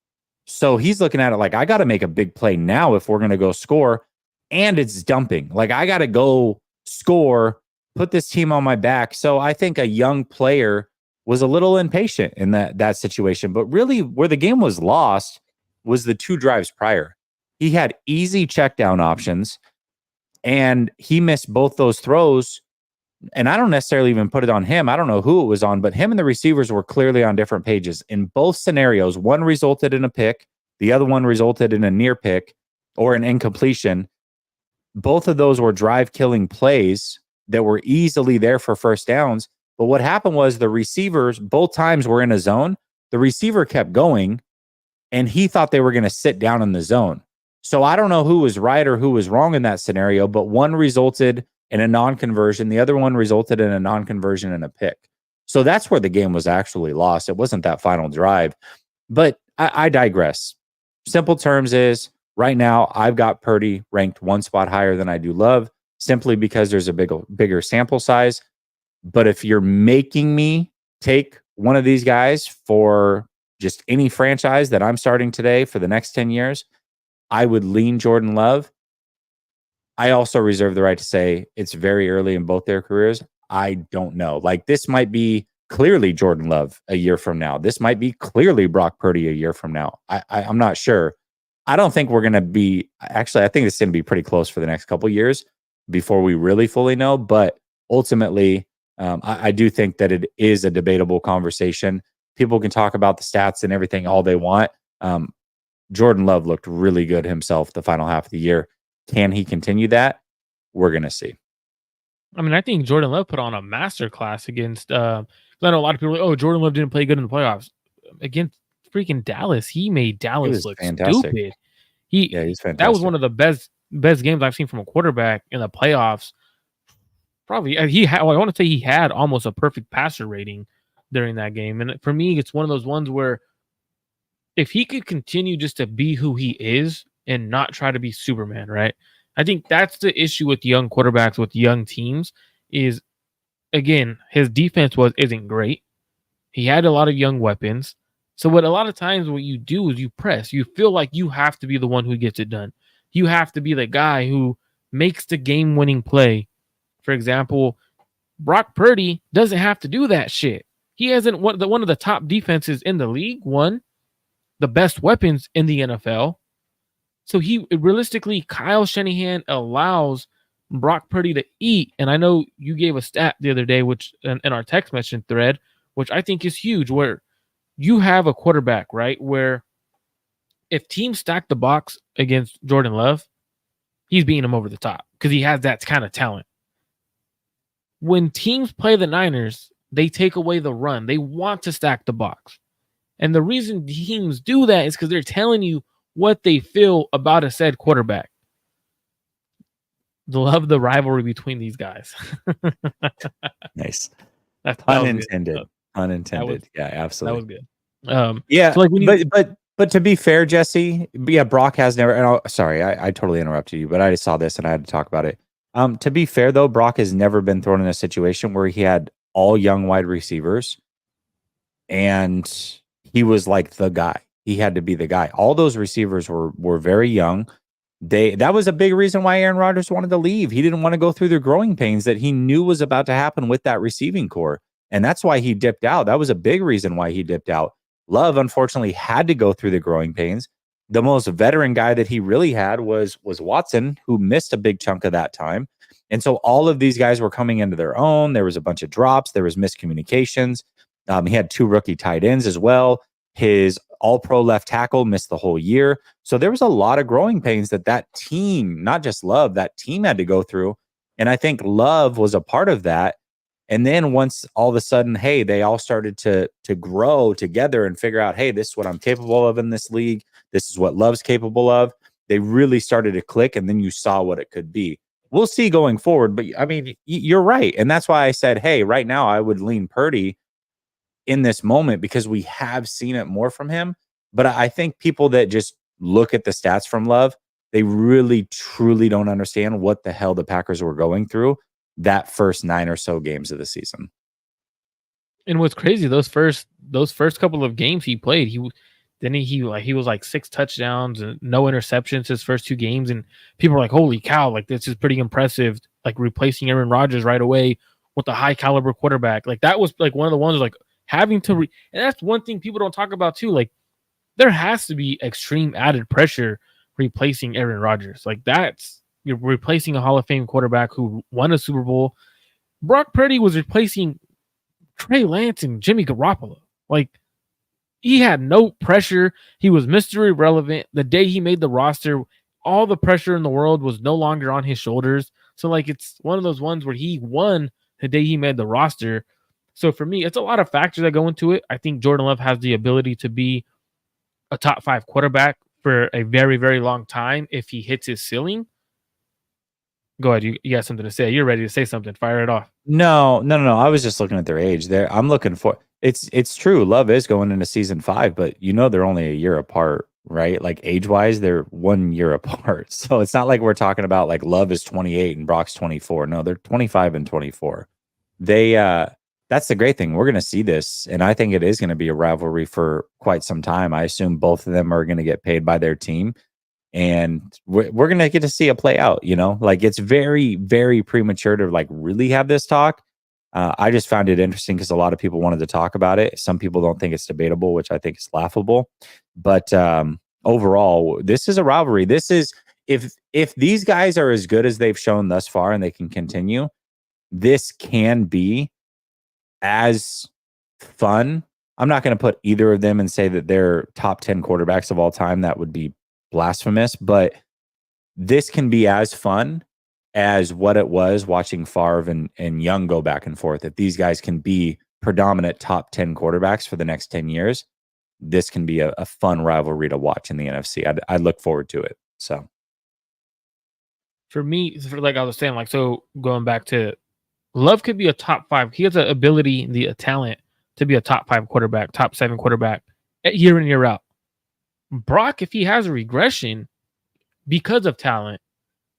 So he's looking at it like, I got to make a big play now if we're going to go score. And it's dumping. Like, I got to go score, put this team on my back. So I think a young player was a little impatient in that situation. But really, where the game was lost was the two drives prior. He had easy check down options, and he missed both those throws. And I don't necessarily even put it on him. I don't know who it was on, but him and the receivers were clearly on different pages. In both scenarios, one resulted in a pick, the other one resulted in a near pick or an incompletion. Both of those were drive-killing plays that were easily there for first downs. But what happened was the receivers, both times were in a zone. The receiver kept going, and he thought they were going to sit down in the zone. So I don't know who was right or who was wrong in that scenario, but one resulted in a non-conversion. The other one resulted in a non-conversion and a pick. So that's where the game was actually lost. It wasn't that final drive. But I digress. Simple terms is, right now, I've got Purdy ranked one spot higher than I do Love, simply because there's a bigger sample size. But if you're making me take one of these guys for just any franchise that I'm starting today for the next 10 years, I would lean Jordan Love. I also reserve the right to say it's very early in both their careers. I don't know. Like, this might be clearly Jordan Love a year from now. This might be clearly Brock Purdy a year from now. I'm not sure. I don't think we're going to be, actually, I think it's going to be pretty close for the next couple of years before we really fully know. But ultimately, I do think that it is a debatable conversation. People can talk about the stats and everything all they want. Jordan Love looked really good himself the final half of the year. Can he continue that? We're going to see.
I mean, I think Jordan Love put on a masterclass against, I know a lot of people are like, oh, Jordan Love didn't play good in the playoffs. Against freaking Dallas, he made Dallas look
fantastic.
stupid.
He's fantastic.
That was one of the best games I've seen from a quarterback in the playoffs. Probably I want to say he had almost a perfect passer rating during that game. And for me, it's one of those ones where if he could continue just to be who he is and not try to be Superman, right? I think that's the issue with young quarterbacks, with young teams, is, again, his defense isn't great. He had a lot of young weapons. So a lot of times what you do is you press. You feel like you have to be the one who gets it done. You have to be the guy who makes the game-winning play. For example, Brock Purdy doesn't have to do that shit. He hasn't one of the top defenses in the league, one. the best weapons in the NFL. So he realistically, Kyle Shanahan allows Brock Purdy to eat. And I know you gave a stat the other day, which in our text message thread, which I think is huge, where you have a quarterback, right? Where if teams stack the box against Jordan Love, he's beating him over the top because he has that kind of talent. When teams play the Niners, they take away the run. They want to stack the box. And the reason teams do that is because they're telling you what they feel about a said quarterback. Love the rivalry between these guys.
Nice.
Pun
intended. Unintended. Yeah, absolutely.
That was good.
Yeah,
so like when you,
but to be fair, Jesse, yeah, Brock has never. And sorry, I totally interrupted you, but I just saw this and I had to talk about it. To be fair though, Brock has never been thrown in a situation where he had all young wide receivers, and he was like the guy. He had to be the guy. All those receivers were very young. That was a big reason why Aaron Rodgers wanted to leave. He didn't want to go through the growing pains that he knew was about to happen with that receiving core. And that's why he dipped out. That was a big reason why he dipped out. Love, unfortunately, had to go through the growing pains. The most veteran guy that he really had was Watson, who missed a big chunk of that time. And so all of these guys were coming into their own. There was a bunch of drops. There was miscommunications. He had 2 rookie tight ends as well. His all-pro left tackle missed the whole year. So there was a lot of growing pains that team, not just Love, that team had to go through. And I think Love was a part of that. And then once all of a sudden, hey, they all started to grow together and figure out, hey, this is what I'm capable of in this league. This is what Love's capable of. They really started to click, and then you saw what it could be. We'll see going forward. But, I mean, you're right. And that's why I said, hey, right now I would lean Purdy in this moment because we have seen it more from him. But I think people that just look at the stats from Love, they really, truly don't understand what the hell the Packers were going through that first 9 or so games of the season.
And what's crazy, those first couple of games he played, he was like 6 touchdowns and no interceptions his first 2 games, and people were like, holy cow, like this is pretty impressive, like replacing Aaron Rodgers right away with a high caliber quarterback. Like that was like one of the ones like having to and that's one thing people don't talk about too. Like there has to be extreme added pressure replacing Aaron Rodgers. Like you're replacing a Hall of Fame quarterback who won a Super Bowl. Brock Purdy was replacing Trey Lance and Jimmy Garoppolo. Like he had no pressure. He was Mr. Irrelevant. The day he made the roster, all the pressure in the world was no longer on his shoulders. So like it's one of those ones where he won the day he made the roster. So for me, it's a lot of factors that go into it. I think Jordan Love has the ability to be a top 5 quarterback for a very, very long time if he hits his ceiling. Go ahead. You got something to say. You're ready to say something. Fire it off.
No. I was just looking at their age. I'm looking for it's true. Love is going into season 5, but they're only a year apart, right? Like age-wise, they're 1 year apart. So it's not like we're talking about like Love is 28 and Brock's 24. No, they're 25 and 24. That's the great thing. We're going to see this, and I think it is going to be a rivalry for quite some time. I assume both of them are going to get paid by their team, and we're going to get to see it play out. Like it's very, very premature to like really have this talk. I just found it interesting because a lot of people wanted to talk about it. Some people don't think it's debatable, which I think is laughable. But overall, this is a rivalry. This is if these guys are as good as they've shown thus far and they can continue, this can be as fun. I'm not going to put either of them and say that they're top 10 quarterbacks of all time. That would be blasphemous, but this can be as fun as what it was watching Favre and Young go back and forth. If these guys can be predominant top 10 quarterbacks for the next 10 years, this can be a fun rivalry to watch in the NFC. I'd look forward to it. So
for me, like I was saying, like, so going back to Love could be a top 5. He has the ability, the talent to be a top 5 quarterback, top 7 quarterback year in, year out. Brock, if he has a regression because of talent,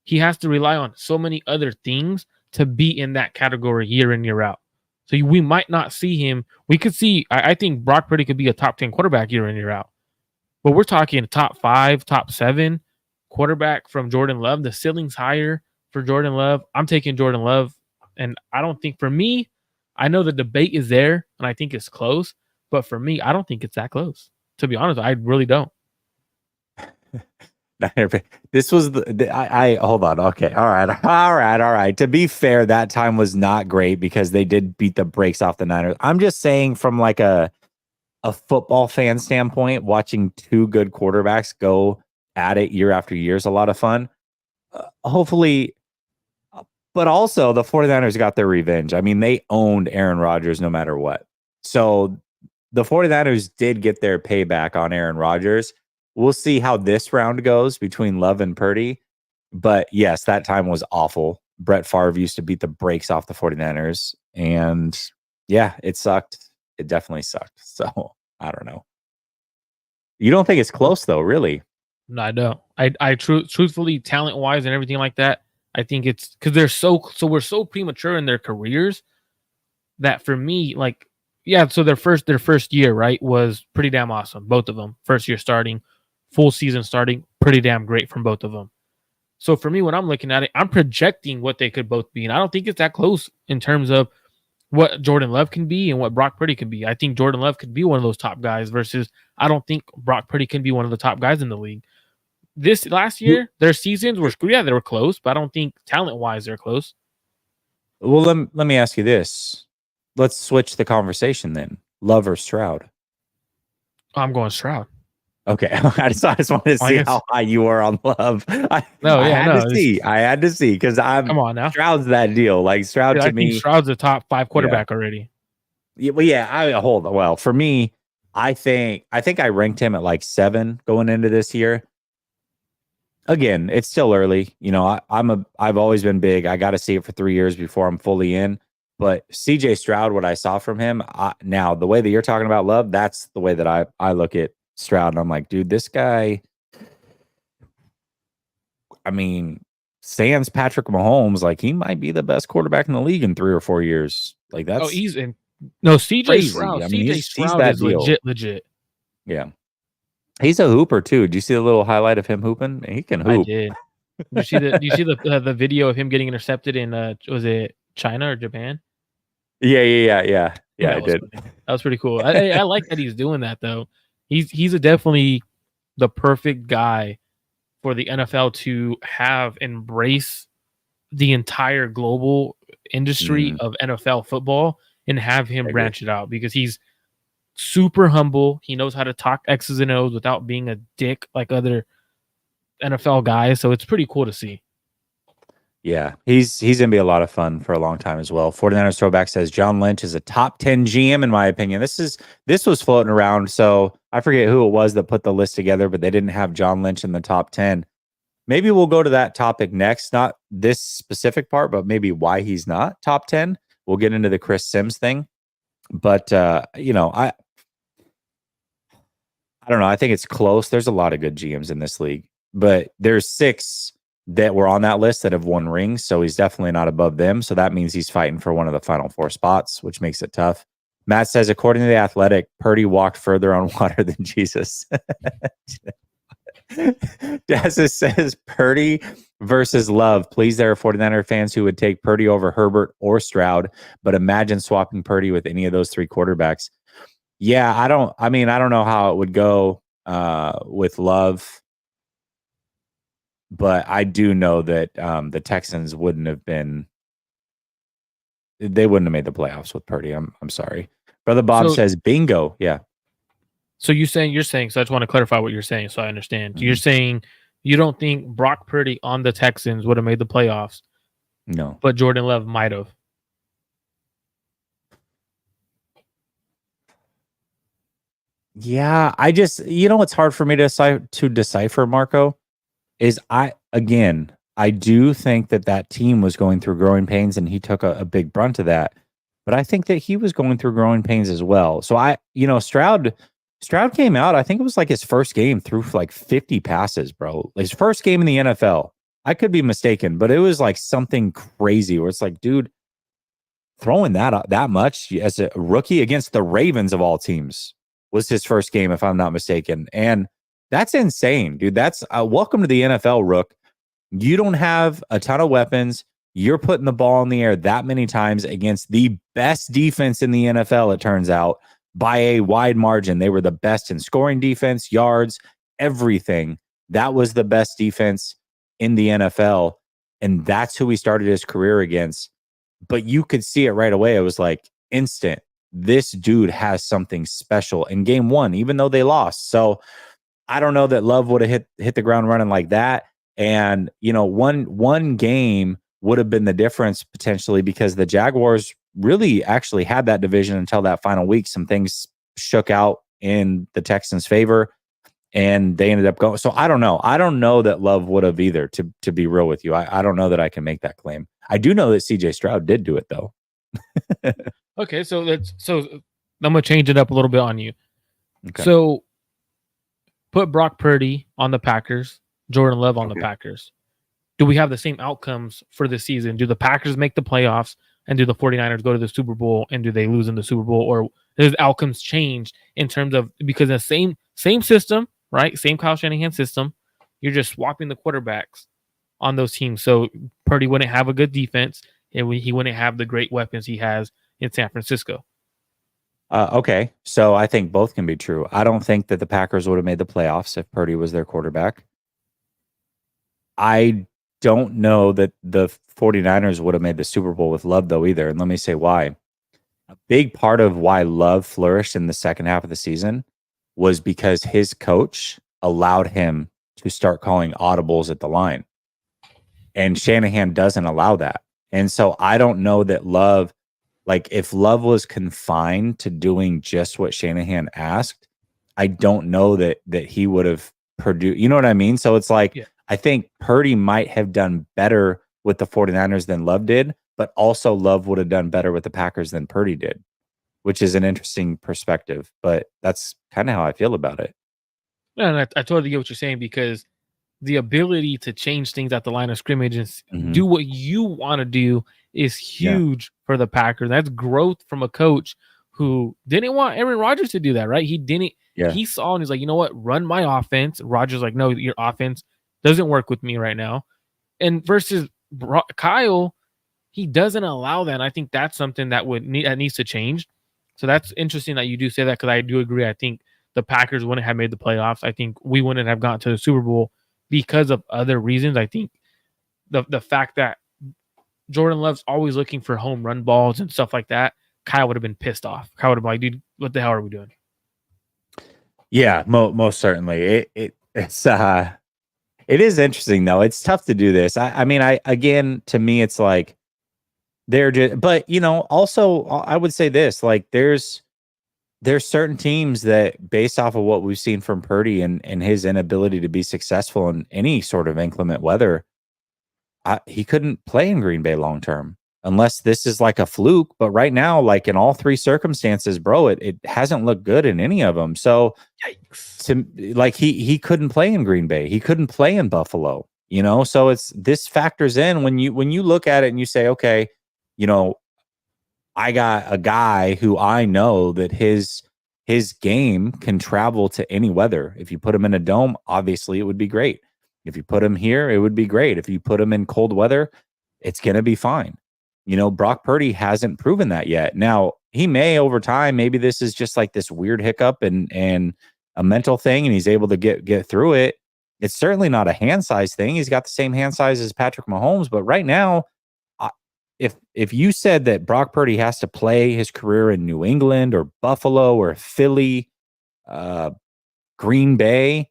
he has to rely on so many other things to be in that category year in, year out. So we might not see him. We could see, I think Brock Purdy could be a top 10 quarterback year in, year out. But we're talking top 5, top 7 quarterback from Jordan Love. The ceiling's higher for Jordan Love. I'm taking Jordan Love. And I don't think, for me, I know the debate is there, and I think it's close. But for me, I don't think it's that close. To be honest, I really don't.
This was I hold on. Okay. All right. To be fair, that time was not great because they did beat the brakes off the Niners. I'm just saying from like a football fan standpoint, watching two good quarterbacks go at it year after year is a lot of fun. Hopefully, but also the 49ers got their revenge. I mean, they owned Aaron Rodgers no matter what. So the 49ers did get their payback on Aaron Rodgers. We'll see how this round goes between Love and Purdy. But yes, that time was awful. Brett Favre used to beat the brakes off the 49ers. And yeah, it sucked. It definitely sucked. So I don't know. You don't think it's close though, really?
No, I don't. I truthfully, talent wise and everything like that, I think it's because we're so premature in their careers that for me, like, yeah, so their first year, right, was pretty damn awesome. Both of them, first year starting, full season starting, pretty damn great from both of them. So for me, when I'm looking at it, I'm projecting what they could both be, and I don't think it's that close in terms of what Jordan Love can be and what Brock Purdy can be. I think Jordan Love could be one of those top guys versus I don't think Brock Purdy can be one of the top guys in the league. This last year, their seasons were screwed. Yeah, they were close, but I don't think talent-wise they're close.
Well, let me ask you this. Let's switch the conversation then. Love or Stroud?
I'm going Stroud.
Okay. I just wanted to see how high you were on Love. I had to see because
come on now.
Stroud's that deal. Like Stroud to me,
I think Stroud's a top 5 quarterback already.
Yeah, well, for me, I think I ranked him at like 7 going into this year. Again, it's still early. You know, I've always been big. I got to see it for 3 years before I'm fully in. But CJ Stroud, what I saw from him, now the way that you're talking about Love, that's the way that I look at Stroud, and I'm like, dude, this guy. I mean, sans Patrick Mahomes, like he might be the best quarterback in the league in 3 or 4 years. Like that's
CJ
crazy.
Stroud.
I mean,
CJ Stroud is legit.
Yeah. He's a hooper too. Do you see the little highlight of him hooping? He can hoop.
I did. Do you see the video of him getting intercepted in was it China or Japan?
Yeah, I did.
Funny. That was pretty cool. I like that he's doing that though. He's definitely the perfect guy for the NFL to have embrace the entire global industry of NFL football and have him branch it out because he's super humble. He knows how to talk X's and O's without being a dick like other NFL guys. So it's pretty cool to see.
Yeah, he's going to be a lot of fun for a long time as well. 49ers Throwback says John Lynch is a top 10 GM in my opinion. This was floating around, so I forget who it was that put the list together, but they didn't have John Lynch in the top 10. Maybe we'll go to that topic next, not this specific part, but maybe why he's not top 10. We'll get into the Chris Sims thing. But you know, I don't know. I think it's close. There's a lot of good GMs in this league, but there's 6 that were on that list that have won rings. So he's definitely not above them. So that means he's fighting for one of the final 4 spots, which makes it tough. Matt says, according to The Athletic, Purdy walked further on water than Jesus. Dazza says Purdy versus Love. Please, there are 49er fans who would take Purdy over Herbert or Stroud, but imagine swapping Purdy with any of those 3 quarterbacks. Yeah, I don't know how it would go with Love. But I do know that the Texans wouldn't have made the playoffs with Purdy. I'm sorry. Brother Bob says bingo. Yeah.
So you're saying, so I just want to clarify what you're saying so I understand. Mm-hmm. You're saying you don't think Brock Purdy on the Texans would have made the playoffs.
No.
But Jordan Love might have.
Yeah, I just, what's hard for me to decipher, Marco, is I do think that team was going through growing pains and he took a big brunt of that. But I think that he was going through growing pains as well. So Stroud came out, I think it was like his first game through like 50 passes, bro. His first game in the NFL. I could be mistaken, but it was like something crazy where it's like, dude, throwing that much as a rookie against the Ravens of all teams was his first game, if I'm not mistaken. And that's insane, dude. That's welcome to the NFL, Rook. You don't have a ton of weapons. You're putting the ball in the air that many times against the best defense in the NFL, it turns out. by a wide margin. They were the best in scoring defense, yards, everything. That was the best defense in the NFL. And that's who he started his career against. But you could see it right away. It was like instant. This dude has something special in game one, even though they lost. So I don't know that Love would have hit the ground running like that. And, you know, one game would have been the difference potentially, because the Jaguars really actually had that division until that final week. Some things shook out in the Texans' favor, and they ended up going. So I don't know. I don't know that Love would have either, to be real with you. I don't know that I can make that claim. I do know that CJ Stroud did do it, though.
Okay, so I'm gonna change it up a little bit on you.
Okay.
So put Brock Purdy on the Packers, Jordan Love on the Packers. Do we have the same outcomes for the season? Do the Packers make the playoffs, and do the 49ers go to the Super Bowl, and do they lose in the Super Bowl, or does outcomes change in terms of, because the same system, right? Same Kyle Shanahan system. You're just swapping the quarterbacks on those teams. So Purdy wouldn't have a good defense, and he wouldn't have the great weapons he has in San Francisco.
Okay, so I think both can be true. I don't think that the Packers would have made the playoffs if Purdy was their quarterback. I don't know that the 49ers would have made the Super Bowl with Love, though, either. And let me say why. A big part of why Love flourished in the second half of the season was because his coach allowed him to start calling audibles at the line. And Shanahan doesn't allow that. And so I don't know that Love, like if Love was confined to doing just what Shanahan asked, I don't know that he would have produced, you know what I mean? So it's like,
Yeah.
I think Purdy might have done better with the 49ers than Love did, but also Love would have done better with the Packers than Purdy did, which is an interesting perspective, but that's kind of how I feel about it.
And I totally get what you're saying, because the ability to change things at the line of scrimmage and do what you want to do is huge for the Packers. That's growth from a coach who didn't want Aaron Rodgers to do that, right? He didn't.
Yeah.
He saw and he's like, you know what? Run my offense. Rodgers like, no, your offense doesn't work with me right now. And versus Kyle, he doesn't allow that. And I think that's something that needs to change. So that's interesting that you do say that, because I do agree. I think the Packers wouldn't have made the playoffs. I think we wouldn't have gotten to the Super Bowl because of other reasons. I think the fact that Jordan Love's always looking for home run balls and stuff like that, Kyle would have been pissed off. Kyle would have been like, dude, what the hell are we doing?
Yeah, most certainly. It is interesting though. It's tough to do this. I mean, again, to me, it's like they're just, but you know, also I would say this, like there's certain teams that, based off of what we've seen from Purdy and his inability to be successful in any sort of inclement weather, he couldn't play in Green Bay long term unless this is like a fluke. But right now, like in all three circumstances, bro, it hasn't looked good in any of them. So like he couldn't play in Green Bay. He couldn't play in Buffalo, you know? So this factors in when you look at it and you say, okay, you know, I got a guy who I know that his game can travel to any weather. If you put him in a dome, obviously it would be great. If you put him here, it would be great. If you put him in cold weather, it's going to be fine. You know, Brock Purdy hasn't proven that yet. Now, he may over time, maybe this is just like this weird hiccup and a mental thing, and he's able to get through it. It's certainly not a hand size thing. He's got the same hand size as Patrick Mahomes, but right now, if you said that Brock Purdy has to play his career in New England or Buffalo or Philly, Green Bay,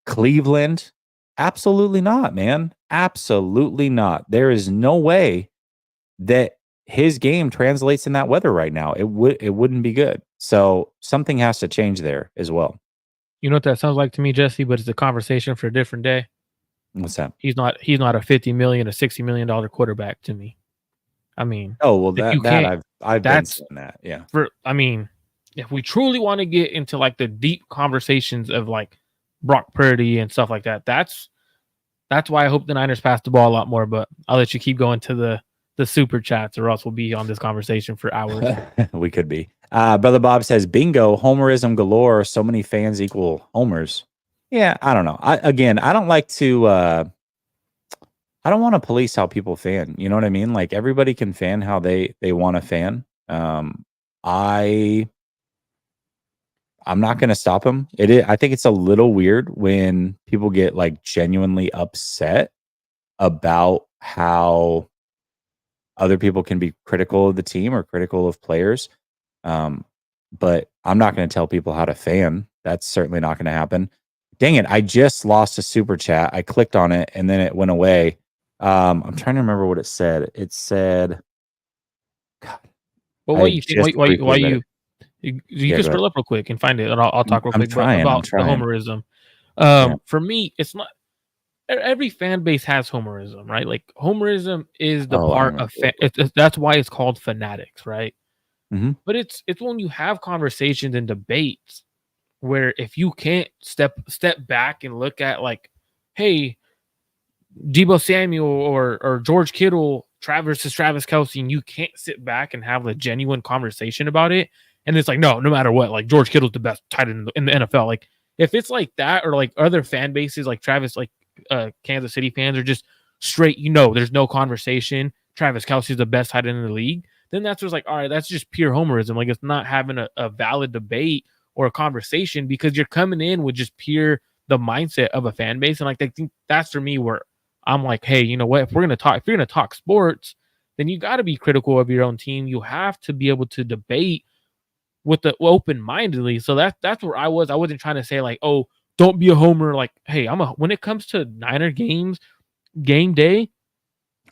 Cleveland, absolutely not, man. Absolutely not. There is no way that his game translates in that weather right now. It wouldn't be good. So something has to change there as well.
You know what that sounds like to me, Jesse? But it's a conversation for a different day.
What's that?
He's not a $50 million, a $60 million quarterback to me. I mean,
oh well, I've been saying that. Yeah.
If we truly want to get into like the deep conversations of like Brock Purdy and stuff like that, that's why I hope the Niners pass the ball a lot more. But I'll let you keep going to the super chats, or else we'll be on this conversation for hours.
We could be. Brother Bob says, bingo, homerism galore. So many fans equal homers. Yeah, I don't know. I don't like to I don't want to police how people fan. You know what I mean? Like everybody can fan how they want to fan. I I'm not going to stop him. I think it's a little weird when people get like genuinely upset about how other people can be critical of the team or critical of players. But I'm not going to tell people how to fan. That's certainly not going to happen. Dang it. I just lost a super chat. I clicked on it and then it went away. I'm trying to remember what it said. It said, God,
Well,
I
what
had
you think?
just briefly
Why
read it.
you
Yeah,
can
go ahead.
scroll up real quick and find it, and I'll talk real
I'm
quick. But
trying. I'm
about the
trying.
homerism,
Yeah.
for me, it's not every fan base has homerism, right? Like homerism is the
Oh, I'm
part
gonna
of
look real quick.
that's why it's called fanatics, right?
Mm-hmm.
But it's when you have conversations and debates where if you can't step back and look at like, hey, Debo Samuel or George Kittle, Travis Kelsey, and you can't sit back and have a genuine conversation about it. And it's like, no matter what, like George Kittle's the best tight end in the NFL. Like if it's like that, or like other fan bases like Travis, like Kansas City fans are just straight, there's no conversation. Travis Kelsey's the best tight end in the league. Then that's just like, all right, that's just pure homerism. Like it's not having a valid debate or a conversation because you're coming in with just pure the mindset of a fan base. And like I think that's for me where I'm like, hey, you know what? If you're gonna talk sports, then you got to be critical of your own team. You have to be able to debate with the open mindedly. So that's where I was. I wasn't trying to say like, oh, don't be a homer. Like, hey, when it comes to Niner games, game day,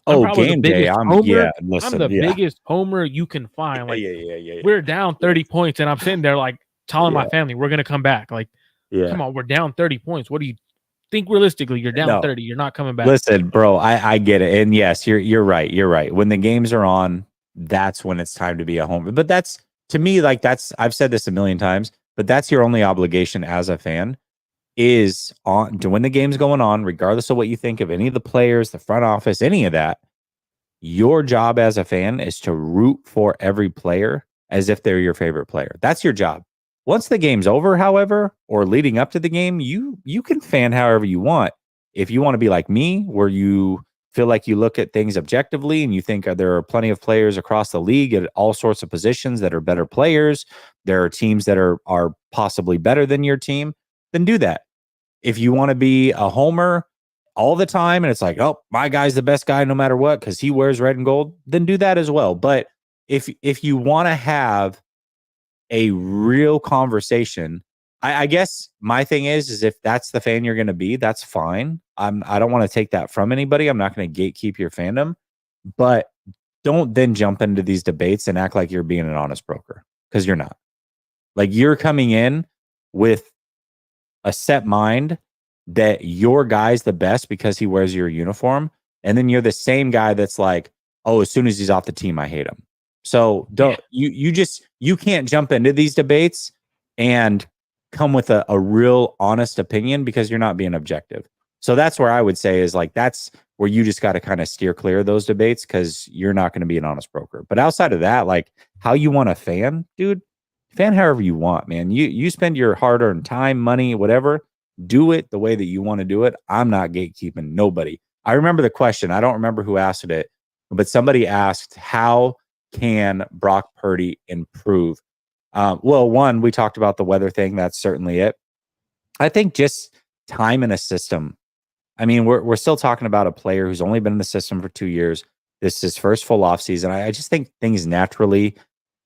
I'm
Oh,
probably the
game day.
biggest homer. I'm
Listen,
the
yeah.
biggest homer you can find. Like,
Yeah.
we're down 30
Yes.
points, and I'm sitting there like telling my
Yeah.
family we're gonna come back. Like,
Yeah.
come on, we're down 30 points. What do you think realistically? You're down
No.
30. You're not coming back.
Listen, bro, I get it. And yes, you're right. You're right. When the games are on, that's when it's time to be a homer. But that's to me, like I've said this a million times, but that's your only obligation as a fan is on to when the game's going on, regardless of what you think of any of the players, the front office, any of that. Your job as a fan is to root for every player as if they're your favorite player. That's your job. Once the game's over, however, or leading up to the game, you can fan however you want. If you want to be like me, where you feel like you look at things objectively and you think there are plenty of players across the league at all sorts of positions that are better players, there are teams that are possibly better than your team, then do that. If you want to be a homer all the time and it's like, oh, my guy's the best guy no matter what because he wears red and gold, then do that as well. But if you want to have a real conversation, I guess my thing is if that's the fan you're going to be, that's fine. I don't want to take that from anybody. I'm not going to gatekeep your fandom, but don't then jump into these debates and act like you're being an honest broker because you're not. Like you're coming in with a set mind that your guy's the best because he wears your uniform. And then you're the same guy that's like, oh, as soon as he's off the team, I hate him. So
Yeah.
you can't jump into these debates and come with a real honest opinion because you're not being objective. So that's where I would say is like that's where you just got to kind of steer clear of those debates because you're not going to be an honest broker. But outside of that, like how you want to fan, dude, fan however you want, man. You spend your hard-earned time, money, whatever. Do it the way that you want to do it. I'm not gatekeeping nobody. I remember the question. I don't remember who asked it, but somebody asked, how can Brock Purdy improve? Well, one, we talked about the weather thing. That's certainly it. I think just time in a system. I mean, we're still talking about a player who's only been in the system for 2 years. This is his first full off season. I just think things naturally,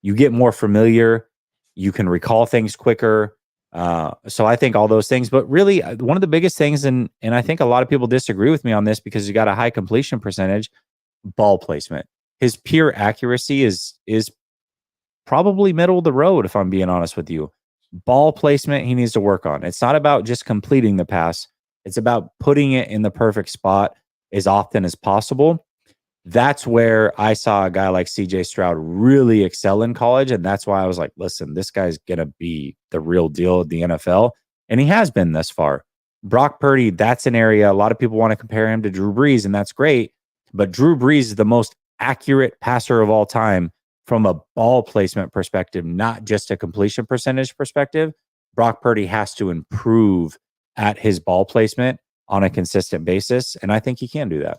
you get more familiar, you can recall things quicker. So I think all those things, but really one of the biggest things, and I think a lot of people disagree with me on this because you got a high completion percentage, ball placement. His pure accuracy is probably middle of the road, if I'm being honest with you. Ball placement, he needs to work on. It's not about just completing the pass, it's about putting it in the perfect spot as often as possible. That's where I saw a guy like CJ Stroud really excel in college. And that's why I was like, listen, this guy's going to be the real deal at the NFL. And he has been thus far. Brock Purdy, that's an area a lot of people want to compare him to Drew Brees, and that's great. But Drew Brees is the most accurate passer of all time from a ball placement perspective, not just a completion percentage perspective. Brock Purdy has to improve at his ball placement on a consistent basis. And I think he can do that.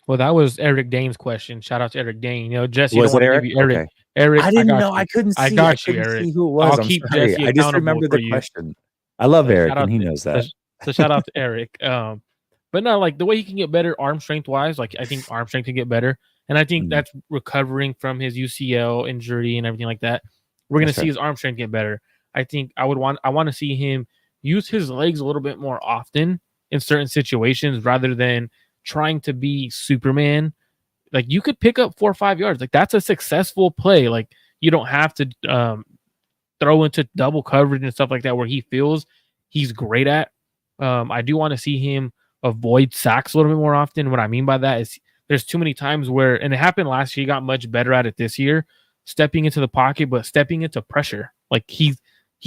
Well, that was Eric Dane's question. Shout out to Eric Dane. You know, Jesse, you don't
Was it
want to give
Eric?
you Eric.
Okay.
Eric,
I
I
didn't
got
know. I
you.
couldn't
I
see. I
got you,
couldn't
Eric.
see who it was.
I'll
I'm
keep
sorry.
Jesse
I just
accountable
remember
for
the
you.
question. I love
So shout
Eric, and
out
he
to
knows that.
so shout out to Eric. But no, like the way he can get better arm strength wise, like I think arm strength can get better, and I think
Mhm.
that's recovering from his UCL injury and everything like that. We're gonna
That's
see
fair.
his arm strength get better. I think I want to see him use his legs a little bit more often in certain situations rather than trying to be Superman. Like you could pick up 4 or 5 yards. Like that's a successful play. Like you don't have to throw into double coverage and stuff like that where he feels he's great at. I do want to see him avoid sacks a little bit more often. What I mean by that is there's too many times where, and it happened last year, he got much better at it this year, stepping into the pocket, but stepping into pressure. Like he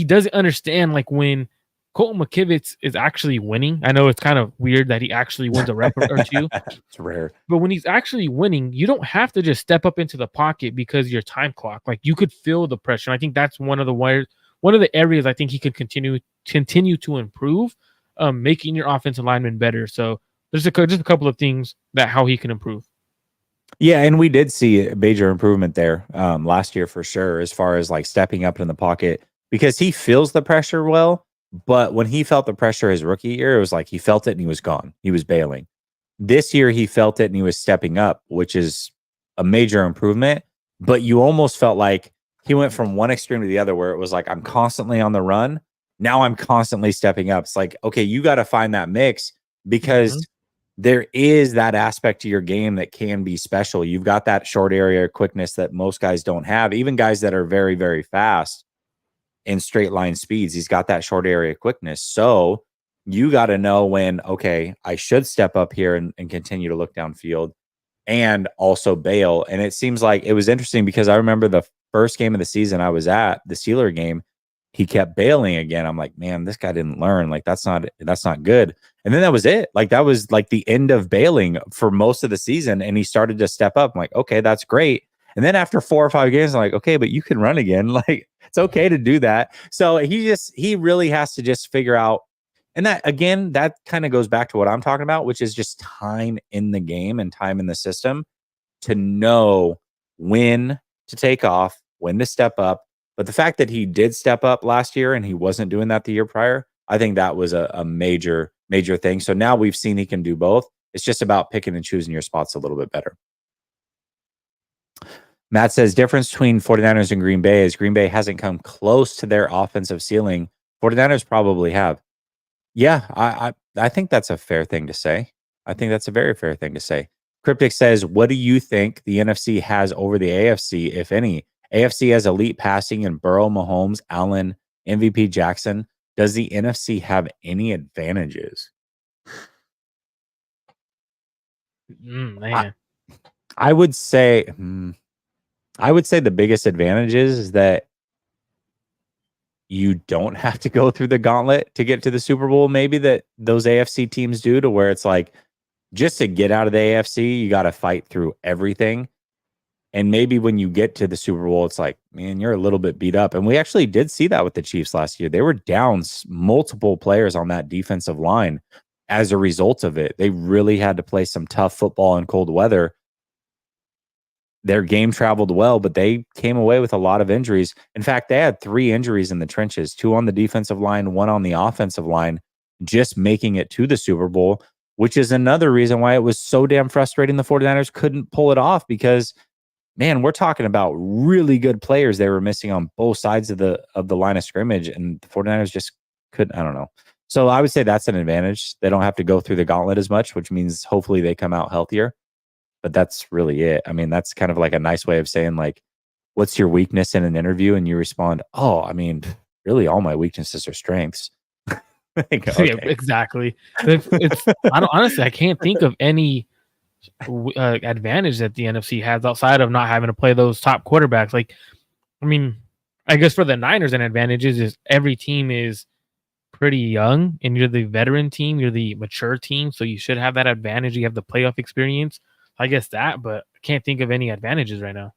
doesn't understand like when Colton McKivitz is actually winning. I know it's kind of weird that he actually wins a rep or two,
It's rare.
but when he's actually winning, you don't have to just step up into the pocket because your time clock. Like you could feel the pressure. And I think that's one of the areas I think he could continue to improve, making your offensive lineman better. So there's just a couple of things that how he can improve.
Yeah, and we did see a major improvement there last year for sure, as far as like stepping up in the pocket because he feels the pressure well. But when he felt the pressure his rookie year, it was like he felt it and he was gone. He was bailing. This year, he felt it and he was stepping up, which is a major improvement. But you almost felt like he went from one extreme to the other, where it was like, I'm constantly on the run. Now I'm constantly stepping up. It's like, okay, you got to find that mix because
Mhm.
there is that aspect to your game that can be special. You've got that short area quickness that most guys don't have, even guys that are very, very fast in straight line speeds. He's got that short area quickness. So you got to know when, okay, I should step up here and continue to look downfield and also bail. And it seems like it was interesting because I remember the first game of the season I was at, the Steeler game, he kept bailing again. I'm like, man, this guy didn't learn. Like that's not good. And then that was it. Like that was like the end of bailing for most of the season. And he started to step up. I'm like, okay, that's great. And then after 4 or 5 games, I'm like, okay, but you can run again. Like it's okay to do that. So he really has to just figure out. And that again, that kind of goes back to what I'm talking about, which is just time in the game and time in the system to know when to take off, when to step up. But the fact that he did step up last year and he wasn't doing that the year prior, I think that was a major, major thing. So now we've seen he can do both. It's just about picking and choosing your spots a little bit better. Matt says difference between 49ers and Green Bay is Green Bay hasn't come close to their offensive ceiling. 49ers probably have. Yeah, I think that's a fair thing to say. I think that's a very fair thing to say. Cryptic says, what do you think the NFC has over the AFC, if any? AFC has elite passing in Burrow, Mahomes, Allen, MVP Jackson. Does the NFC have any advantages? I,
Man.
I would say the biggest advantage is that you don't have to go through the gauntlet to get to the Super Bowl, maybe that those AFC teams do, to where it's like just to get out of the AFC, you got to fight through everything. And maybe when you get to the Super Bowl, it's like, man, you're a little bit beat up. And we actually did see that with the Chiefs last year. They were down multiple players on that defensive line as a result of it. They really had to play some tough football in cold weather. Their game traveled well, but they came away with a lot of injuries. In fact, they had 3 injuries in the trenches, 2 on the defensive line, 1 on the offensive line, just making it to the Super Bowl, which is another reason why it was so damn frustrating the 49ers couldn't pull it off because, man, we're talking about really good players they were missing on both sides of the line of scrimmage, and the 49ers just couldn't, I don't know. So I would say that's an advantage. They don't have to go through the gauntlet as much, which means hopefully they come out healthier. But that's really it. I mean, that's kind of like a nice way of saying, like, what's your weakness in an interview? And you respond, oh, I mean, really all my weaknesses are strengths. Like,
Yeah,
okay.
exactly. I don't honestly, I can't think of any advantage that the NFC has outside of not having to play those top quarterbacks. Like, I mean, I guess for the Niners, an advantage is every team is pretty young, and you're the veteran team, you're the mature team, so you should have that advantage. You have the playoff experience. I guess that, but I can't think of any advantages right now.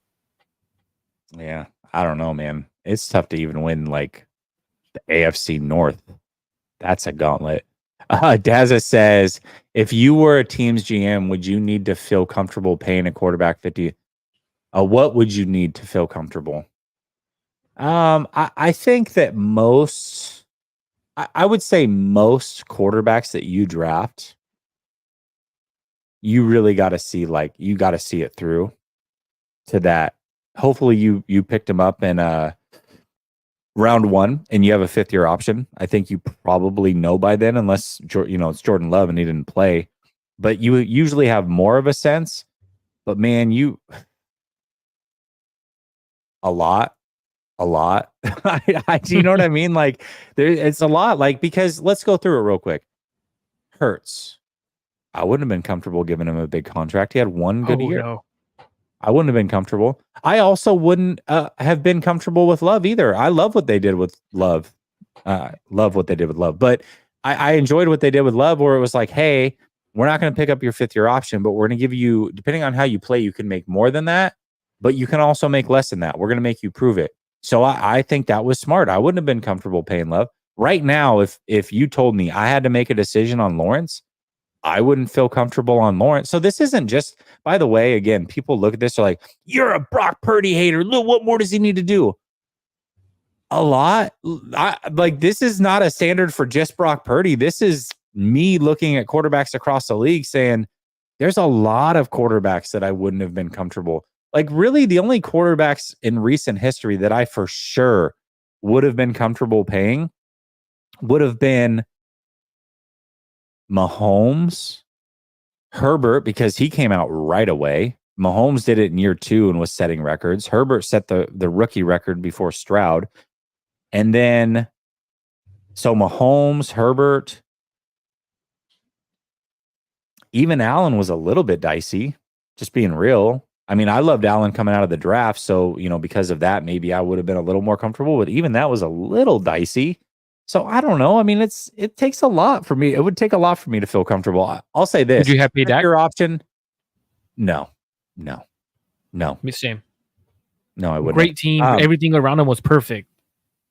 Yeah. I don't know, man. It's tough to even win like the AFC North. That's a gauntlet. Daza says, if you were a team's GM, would you need to feel comfortable paying a quarterback 50? What would you need to feel comfortable? I think that I would say most quarterbacks that you draft, you really got to see, like, you got to see it through to that. Hopefully you picked him up in round one and you have a 5th-year option. I think you probably know by then, unless it's Jordan Love and he didn't play, but you usually have more of a sense. But man, a lot. Do you know what I mean? Like it's a lot, like, because let's go through it real quick. Hurts. I wouldn't have been comfortable giving him a big contract. He had one good year.
No.
I wouldn't have been comfortable. I also wouldn't have been comfortable with Love either. I love what they did with Love. Love what they did with Love. But I enjoyed what they did with Love, where it was like, hey, we're not going to pick up your 5th-year option, but we're going to give you, depending on how you play, you can make more than that, but you can also make less than that. We're going to make you prove it. So I think that was smart. I wouldn't have been comfortable paying Love. Right now, if you told me I had to make a decision on Lawrence, I wouldn't feel comfortable on Lawrence. So this isn't just, by the way, again, people look at this, are like, you're a Brock Purdy hater. Look, what more does he need to do? A lot. This is not a standard for just Brock Purdy. This is me looking at quarterbacks across the league saying there's a lot of quarterbacks that I wouldn't have been comfortable. Like, really, the only quarterbacks in recent history that I for sure would have been comfortable paying would have been Mahomes, Herbert, because he came out right away. Mahomes did it in year 2 and was setting records. Herbert set the rookie record before Stroud. And then, so Mahomes, Herbert, even Allen was a little bit dicey, just being real. I mean, I loved Allen coming out of the draft. So, because of that, maybe I would have been a little more comfortable, but even that was a little dicey. So I don't know. I mean, it takes a lot for me. It would take a lot for me to feel comfortable. I'll say this.
Would you have paid Dak?
Your option? No.
Same.
No, I wouldn't.
Great team. Everything around him was perfect.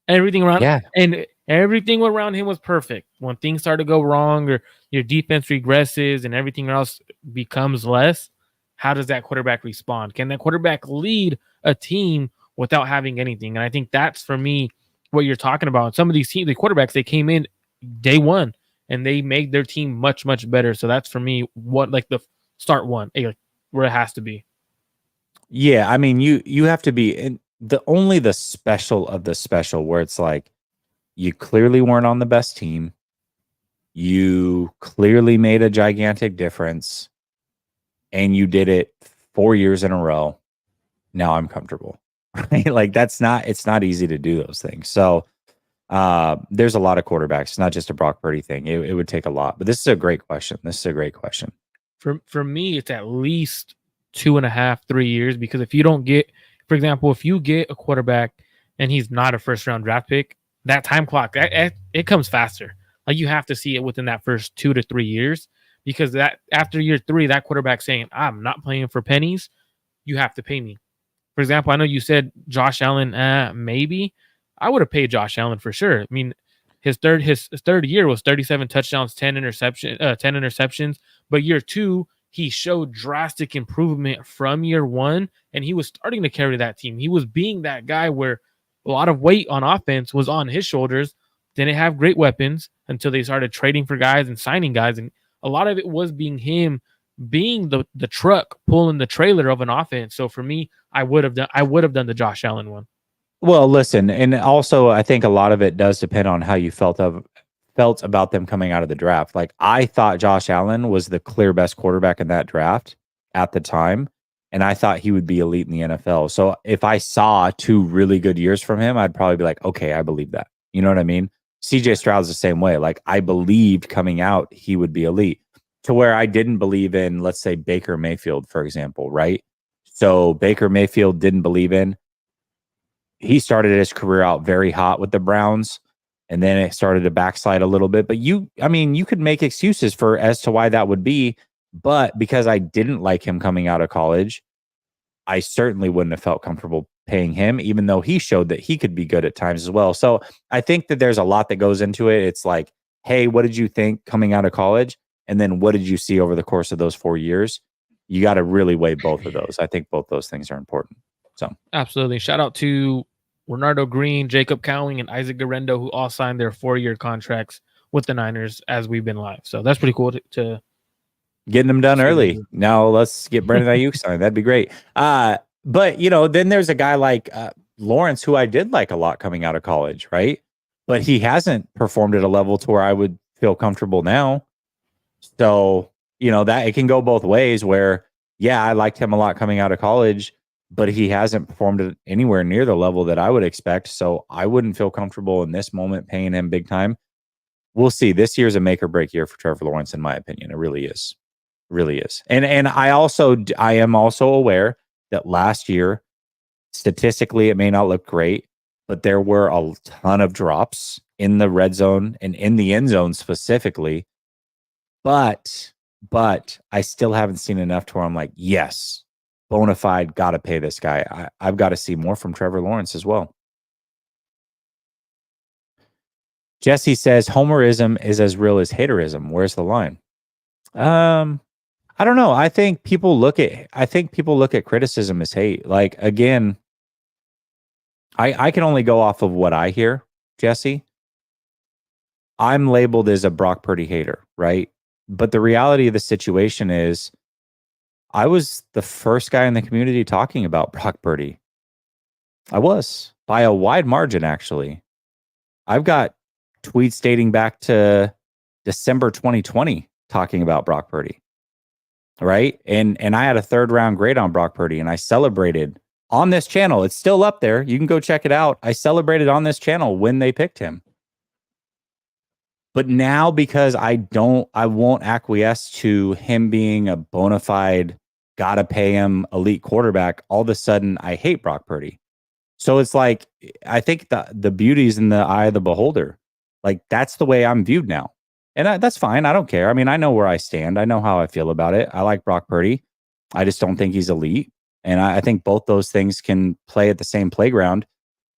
Everything around him was perfect. When things start to go wrong or your defense regresses and everything else becomes less, how does that quarterback respond? Can that quarterback lead a team without having anything? And I think that's, for me, what you're talking about. Some of these teams, the quarterbacks, they came in day one and they made their team much, much better. So that's, for me, what, like, the start one, where it has to be.
Yeah, I mean, you have to be in the special of the special, where it's like you clearly weren't on the best team. You clearly made a gigantic difference, and you did it 4 years in a row. Now I'm comfortable. Right? Like, it's not easy to do those things. So there's a lot of quarterbacks. It's not just a Brock Purdy thing. It would take a lot. But this is a great question.
For me, it's at least 2.5, 3 years, because if you don't get, for example, if you get a quarterback and he's not a first round draft pick, that time clock, it comes faster. Like, you have to see it within that first 2 to 3 years, because that after year 3, that quarterback saying, I'm not playing for pennies, you have to pay me. For example, I know you said Josh Allen, maybe. I would have paid Josh Allen for sure. I mean, his third year was 37 touchdowns, 10 interceptions. But year 2, he showed drastic improvement from year 1, and he was starting to carry that team. He was being that guy where a lot of weight on offense was on his shoulders. Didn't have great weapons until they started trading for guys and signing guys, and a lot of it was being him, being the truck pulling the trailer of an offense. So for me, I would have done the Josh Allen one.
Well, listen, and also I think a lot of it does depend on how you felt about them coming out of the draft. Like, I thought Josh Allen was the clear best quarterback in that draft at the time, and I thought he would be elite in the NFL. So if I saw 2 really good years from him, I'd probably be like, okay, I believe that. You know what I mean? CJ Stroud's the same way. Like, I believed coming out he would be elite, to where I didn't believe in, let's say, Baker Mayfield, for example, right? So Baker Mayfield didn't believe in. He started his career out very hot with the Browns, and then it started to backslide a little bit. But you could make excuses as to why that would be. But because I didn't like him coming out of college, I certainly wouldn't have felt comfortable paying him, even though he showed that he could be good at times as well. So I think that there's a lot that goes into it. It's like, hey, what did you think coming out of college? And then what did you see over the course of those 4 years? You got to really weigh both of those. I think both those things are important. So
Absolutely. Shout out to Renardo Green, Jacob Cowing, and Isaac Garendo, who all signed their 4-year contracts with the Niners as we've been live. So that's pretty cool to
getting them done
see
early.
that.
Now let's get Brandon Ayuk signed. That'd be great. But then there's a guy like Lawrence, who I did like a lot coming out of college, right? But he hasn't performed at a level to where I would feel comfortable now. So, that it can go both ways where, yeah, I liked him a lot coming out of college, but he hasn't performed at anywhere near the level that I would expect. So I wouldn't feel comfortable in this moment paying him big time. We'll see. This year's a make or break year for Trevor Lawrence, in my opinion. It really is. Really is. And I am also aware that last year, statistically, it may not look great, but there were a ton of drops in the red zone and in the end zone specifically. But I still haven't seen enough to where I'm like, yes, bona fide, got to pay this guy. I've got to see more from Trevor Lawrence as well. Jesse says homerism is as real as haterism. Where's the line? I don't know. I think people look at criticism as hate. Like, again, I can only go off of what I hear, Jesse. I'm labeled as a Brock Purdy hater, right? But the reality of the situation is I was the first guy in the community talking about Brock Purdy. I was, by a wide margin, actually. I've got tweets dating back to December 2020 talking about Brock Purdy. Right. And I had a 3rd round grade on Brock Purdy, and I celebrated on this channel. It's still up there. You can go check it out. I celebrated on this channel when they picked him. But now, because I won't acquiesce to him being a bona fide, gotta pay him elite quarterback, all of a sudden I hate Brock Purdy. So it's like, I think the beauty's in the eye of the beholder. Like, that's the way I'm viewed now. And that's fine. I don't care. I mean, I know where I stand. I know how I feel about it. I like Brock Purdy. I just don't think he's elite. And I think both those things can play at the same playground.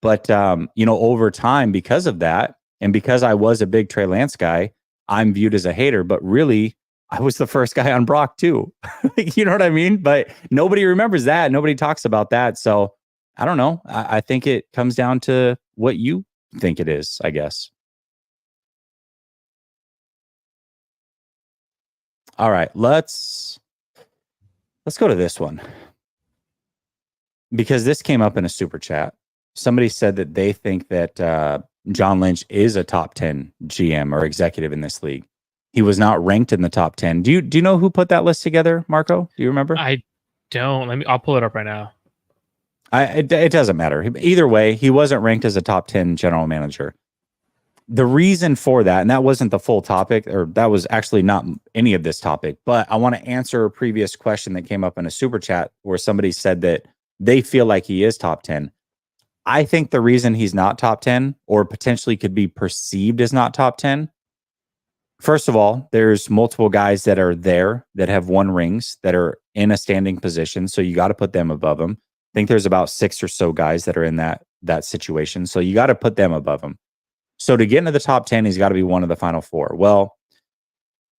But, over time, because of that, and because I was a big Trey Lance guy, I'm viewed as a hater. But really, I was the first guy on Brock too. You know what I mean? But nobody remembers that. Nobody talks about that. So I don't know. I think it comes down to what you think it is, I guess. All right, let's go to this one, because this came up in a super chat. Somebody said that they think that John Lynch is a top 10 GM or executive in this league. He was not ranked in the top 10. Do you know who put that list together, Marco? Do you remember?
I don't. I'll pull it up right now.
It doesn't matter. Either way, he wasn't ranked as a top 10 general manager. The reason for that, and that wasn't the full topic, or that was actually not any of this topic, but I want to answer a previous question that came up in a super chat where somebody said that they feel like he is top 10. I think the reason he's not top 10, or potentially could be perceived as not top 10, first of all, there's multiple guys that are there that have won rings that are in a standing position. So you got to put them above him. I think there's about 6 or so guys that are in that situation. So you got to put them above him. So to get into the top 10, he's got to be one of the final 4. Well,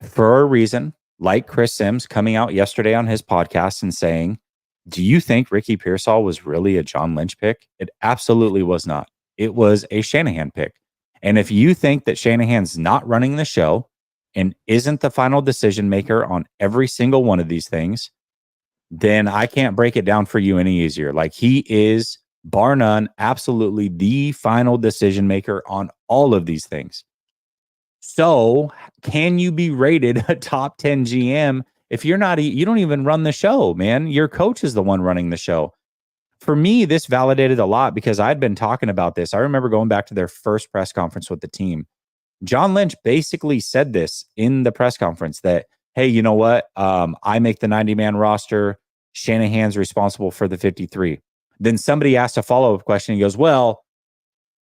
for a reason, like Chris Sims coming out yesterday on his podcast and saying, do you think Ricky Pearsall was really a John Lynch pick? It absolutely was not. It was a Shanahan pick. And if you think that Shanahan's not running the show and isn't the final decision maker on every single one of these things, then I can't break it down for you any easier. Like, he is, bar none, absolutely the final decision maker on all of these things. So can you be rated a top 10 GM if you don't even run the show, man? Your coach is the one running the show. For me, this validated a lot because I'd been talking about this. I remember going back to their first press conference with the team. John Lynch basically said this in the press conference that, hey, you know what? I make the 90-man roster. Shanahan's responsible for the 53. Then somebody asked a follow-up question. He goes, well,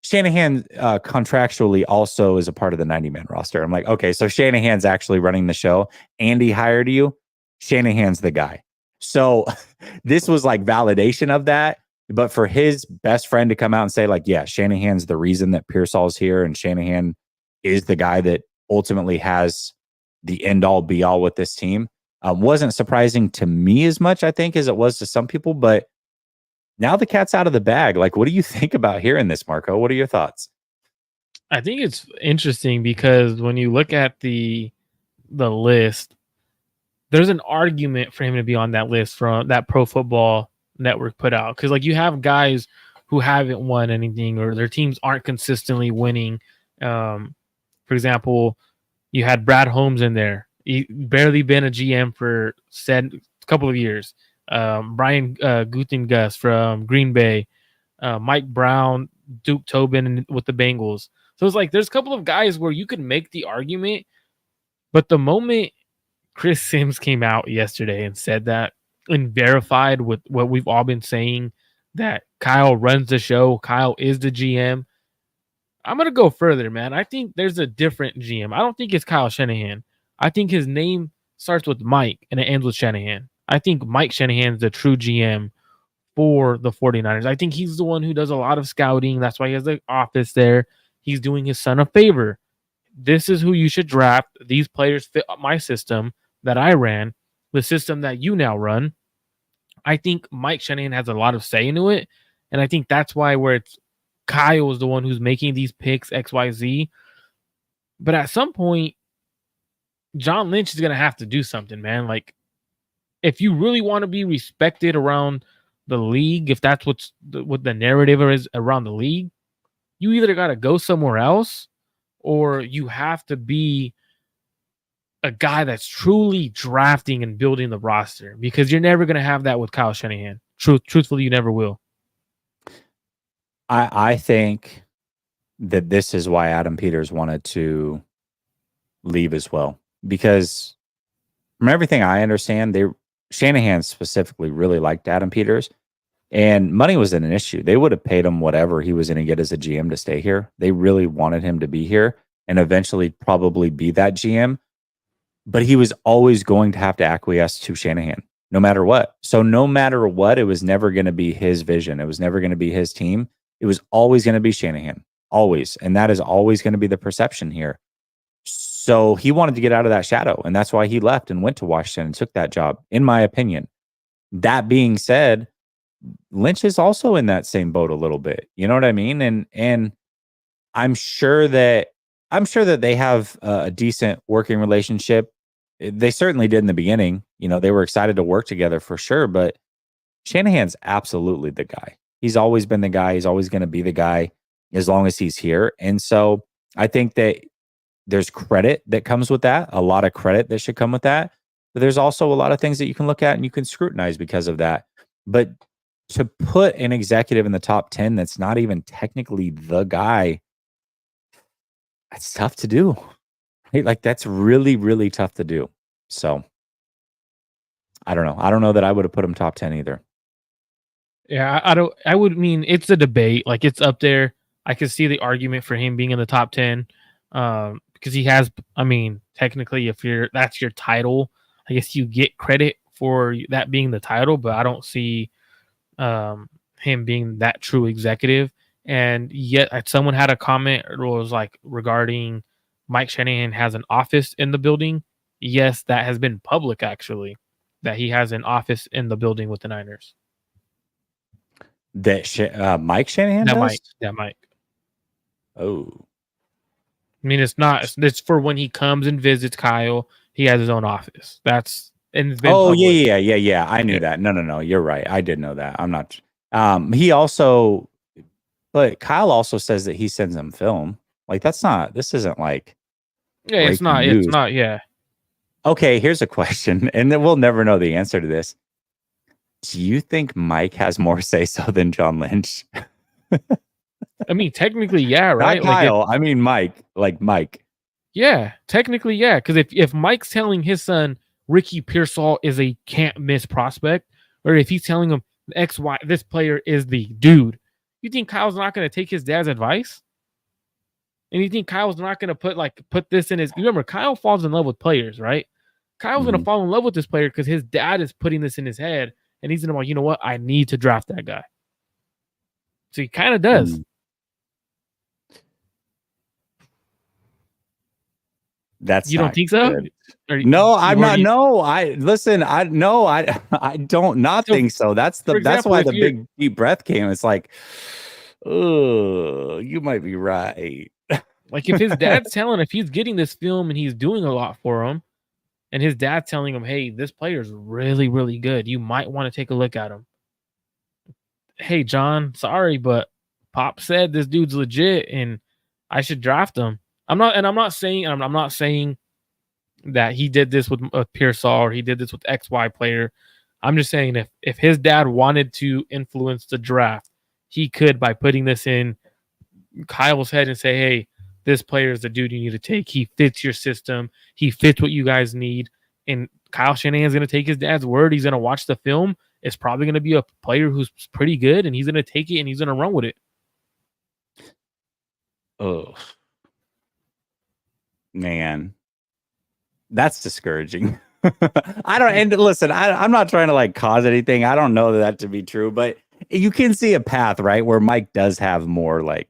Shanahan contractually also is a part of the 90-man roster. I'm like, okay, so Shanahan's actually running the show. Andy hired you. Shanahan's the guy. So this was like validation of that. But for his best friend to come out and say, like, yeah, Shanahan's the reason that Pearsall's here, and Shanahan is the guy that ultimately has the end all be all with this team. Wasn't surprising to me as much, I think, as it was to some people. But now the cat's out of the bag. Like, what do you think about hearing this, Marco? What are your thoughts?
I think it's interesting because when you look at the list, there's an argument for him to be on that list from that Pro Football Network put out. Because like you have guys who haven't won anything or their teams aren't consistently winning. For example, you had Brad Holmes in there. He barely been a GM for a couple of years. Brian Gutengus from Green Bay, Mike Brown, Duke Tobin with the Bengals. So it's like there's a couple of guys where you could make the argument, but the moment Chris Sims came out yesterday and said that and verified with what we've all been saying that Kyle runs the show, Kyle is the GM. I'm going to go further, man. I think there's a different GM. I don't think it's Kyle Shanahan. I think his name starts with Mike and it ends with Shanahan. I think Mike Shanahan's the true GM for the 49ers. I think he's the one who does a lot of scouting. That's why he has the office there. He's doing his son a favor. This is who you should draft. These players fit my system that I ran, the system that you now run. I think Mike Shanahan has a lot of say into it. And I think that's why where it's Kyle is the one who's making these picks, XYZ. But at some point, John Lynch is going to have to do something, man. Like, if you really want to be respected around the league, if that's what the narrative is around the league, you either got to go somewhere else or you have to be a guy that's truly drafting and building the roster because you're never going to have that with Kyle Shanahan. Truthfully, you never will.
I think that this is why Adam Peters wanted to leave as well. Because from everything I understand, Shanahan specifically really liked Adam Peters. And money wasn't an issue. They would have paid him whatever he was going to get as a GM to stay here. They really wanted him to be here and eventually probably be that GM. But he was always going to have to acquiesce to Shanahan, no matter what. So no matter what, it was never going to be his vision. It was never going to be his team. It was always going to be Shanahan, always. And that is always going to be the perception here. So he wanted to get out of that shadow. And that's why he left and went to Washington and took that job, in my opinion. That being said, Lynch is also in that same boat a little bit. You know what I mean? And I'm sure that they have a decent working relationship. They certainly did in the beginning. You know, they were excited to work together for sure. But Shanahan's absolutely the guy. He's always been the guy. He's always going to be the guy as long as he's here. And so I think that there's credit that comes with that, a lot of credit that should come with that. But there's also a lot of things that you can look at and you can scrutinize because of that. But to put an executive in the top 10 that's not even technically the guy, that's tough to do. Right? Like, that's really, really tough to do. So I don't know. I don't know that I would have put him top 10 either.
Yeah, I would mean it's a debate. Like, it's up there. I could see the argument for him being in the top 10 because he has, I mean, technically, if that's your title, I guess you get credit for that being the title, but I don't see him being that true executive. And yet someone had a comment, it was like regarding Mike Shanahan has an office in the building. Yes, that has been public actually, that he has an office in the building with the Niners.
That Mike Shanahan does?
That Mike.
Oh.
I mean, it's for when he comes and visits Kyle, he has his own office. That's and it's been public.
Yeah. I knew that. No. You're right. I did know that. I'm not. He also, but Kyle also says that he sends him film. Like, this isn't like.
Yeah, it's not.
News.
It's not. Yeah.
Okay, here's a question, and then we'll never know the answer to this. Do you think Mike has more say so than John Lynch?
I mean, technically, yeah, right?
Not Kyle. I mean, Mike. Like Mike.
Yeah, technically, yeah. Because if Mike's telling his son Ricky Pearsall is a can't miss prospect, or if he's telling him XY this player is the dude, you think Kyle's not going to take his dad's advice? And you think Kyle's not going to put this in his? Remember, Kyle falls in love with players, right? Kyle's going to fall in love with this player because his dad is putting this in his head, and he's going to like, you know what? I need to draft that guy. So he kind of does.
That's
You don't
not
think so?
good.
Or
No, I'm not.
already,
No, I listen. I no, I don't not
so
think so. That's
for
that's
example,
why
if
the
you're
big deep breath came. It's like, oh, you might be right.
like, if his dad's telling, if he's getting this film and he's doing a lot for him, and his dad's telling him, "Hey, this player's really, really good. You might want to take a look at him." Hey, John, sorry, but Pop said this dude's legit, and I should draft him. I'm not saying, I'm not saying that he did this with Pearsall or he did this with XY player. I'm just saying if his dad wanted to influence the draft, he could by putting this in Kyle's head and say, "Hey, this player is the dude you need to take. He fits your system. He fits what you guys need." And Kyle Shanahan's going to take his dad's word. He's going to watch the film. It's probably going to be a player who's pretty good, and he's going to take it and he's going to run with it.
Oh man, that's discouraging. I don't. And listen, I'm not trying to like cause anything. I don't know that to be true, but you can see a path, right, where Mike does have more like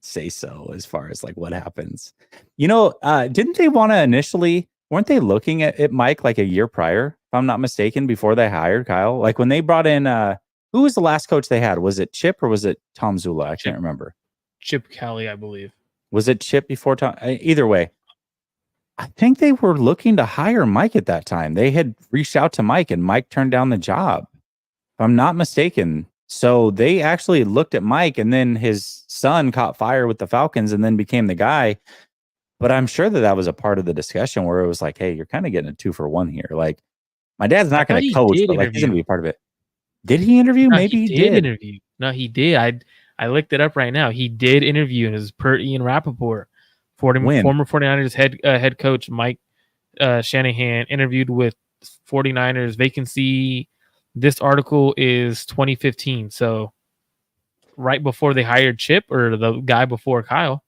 say so as far as like what happens. Didn't they want to initially, weren't they looking at Mike like a year prior, if I'm not mistaken, before they hired Kyle? Like when they brought in who was the last coach they had? Was it Chip or was it Tom Zula? I can't remember.
Chip Kelly, I believe.
Was it Chip before Tom? Either way, I think they were looking to hire Mike at that time. They had reached out to Mike and Mike turned down the job, if I'm not mistaken. So they actually looked at Mike, and then his son caught fire with the Falcons and then became the guy. But I'm sure that was a part of the discussion where it was like, hey, you're kind of getting a 2-for-1 here. Like, my dad's not going to coach, but like he's going to be a part of it. Did he interview?
No,
Maybe
he did interview. No, he did. I looked it up right now. He did interview, and it was per Ian Rappaport. Former 49ers head coach Mike Shanahan interviewed with 49ers vacancy. This article is 2015, so right before they hired Chip, or the guy before Kyle.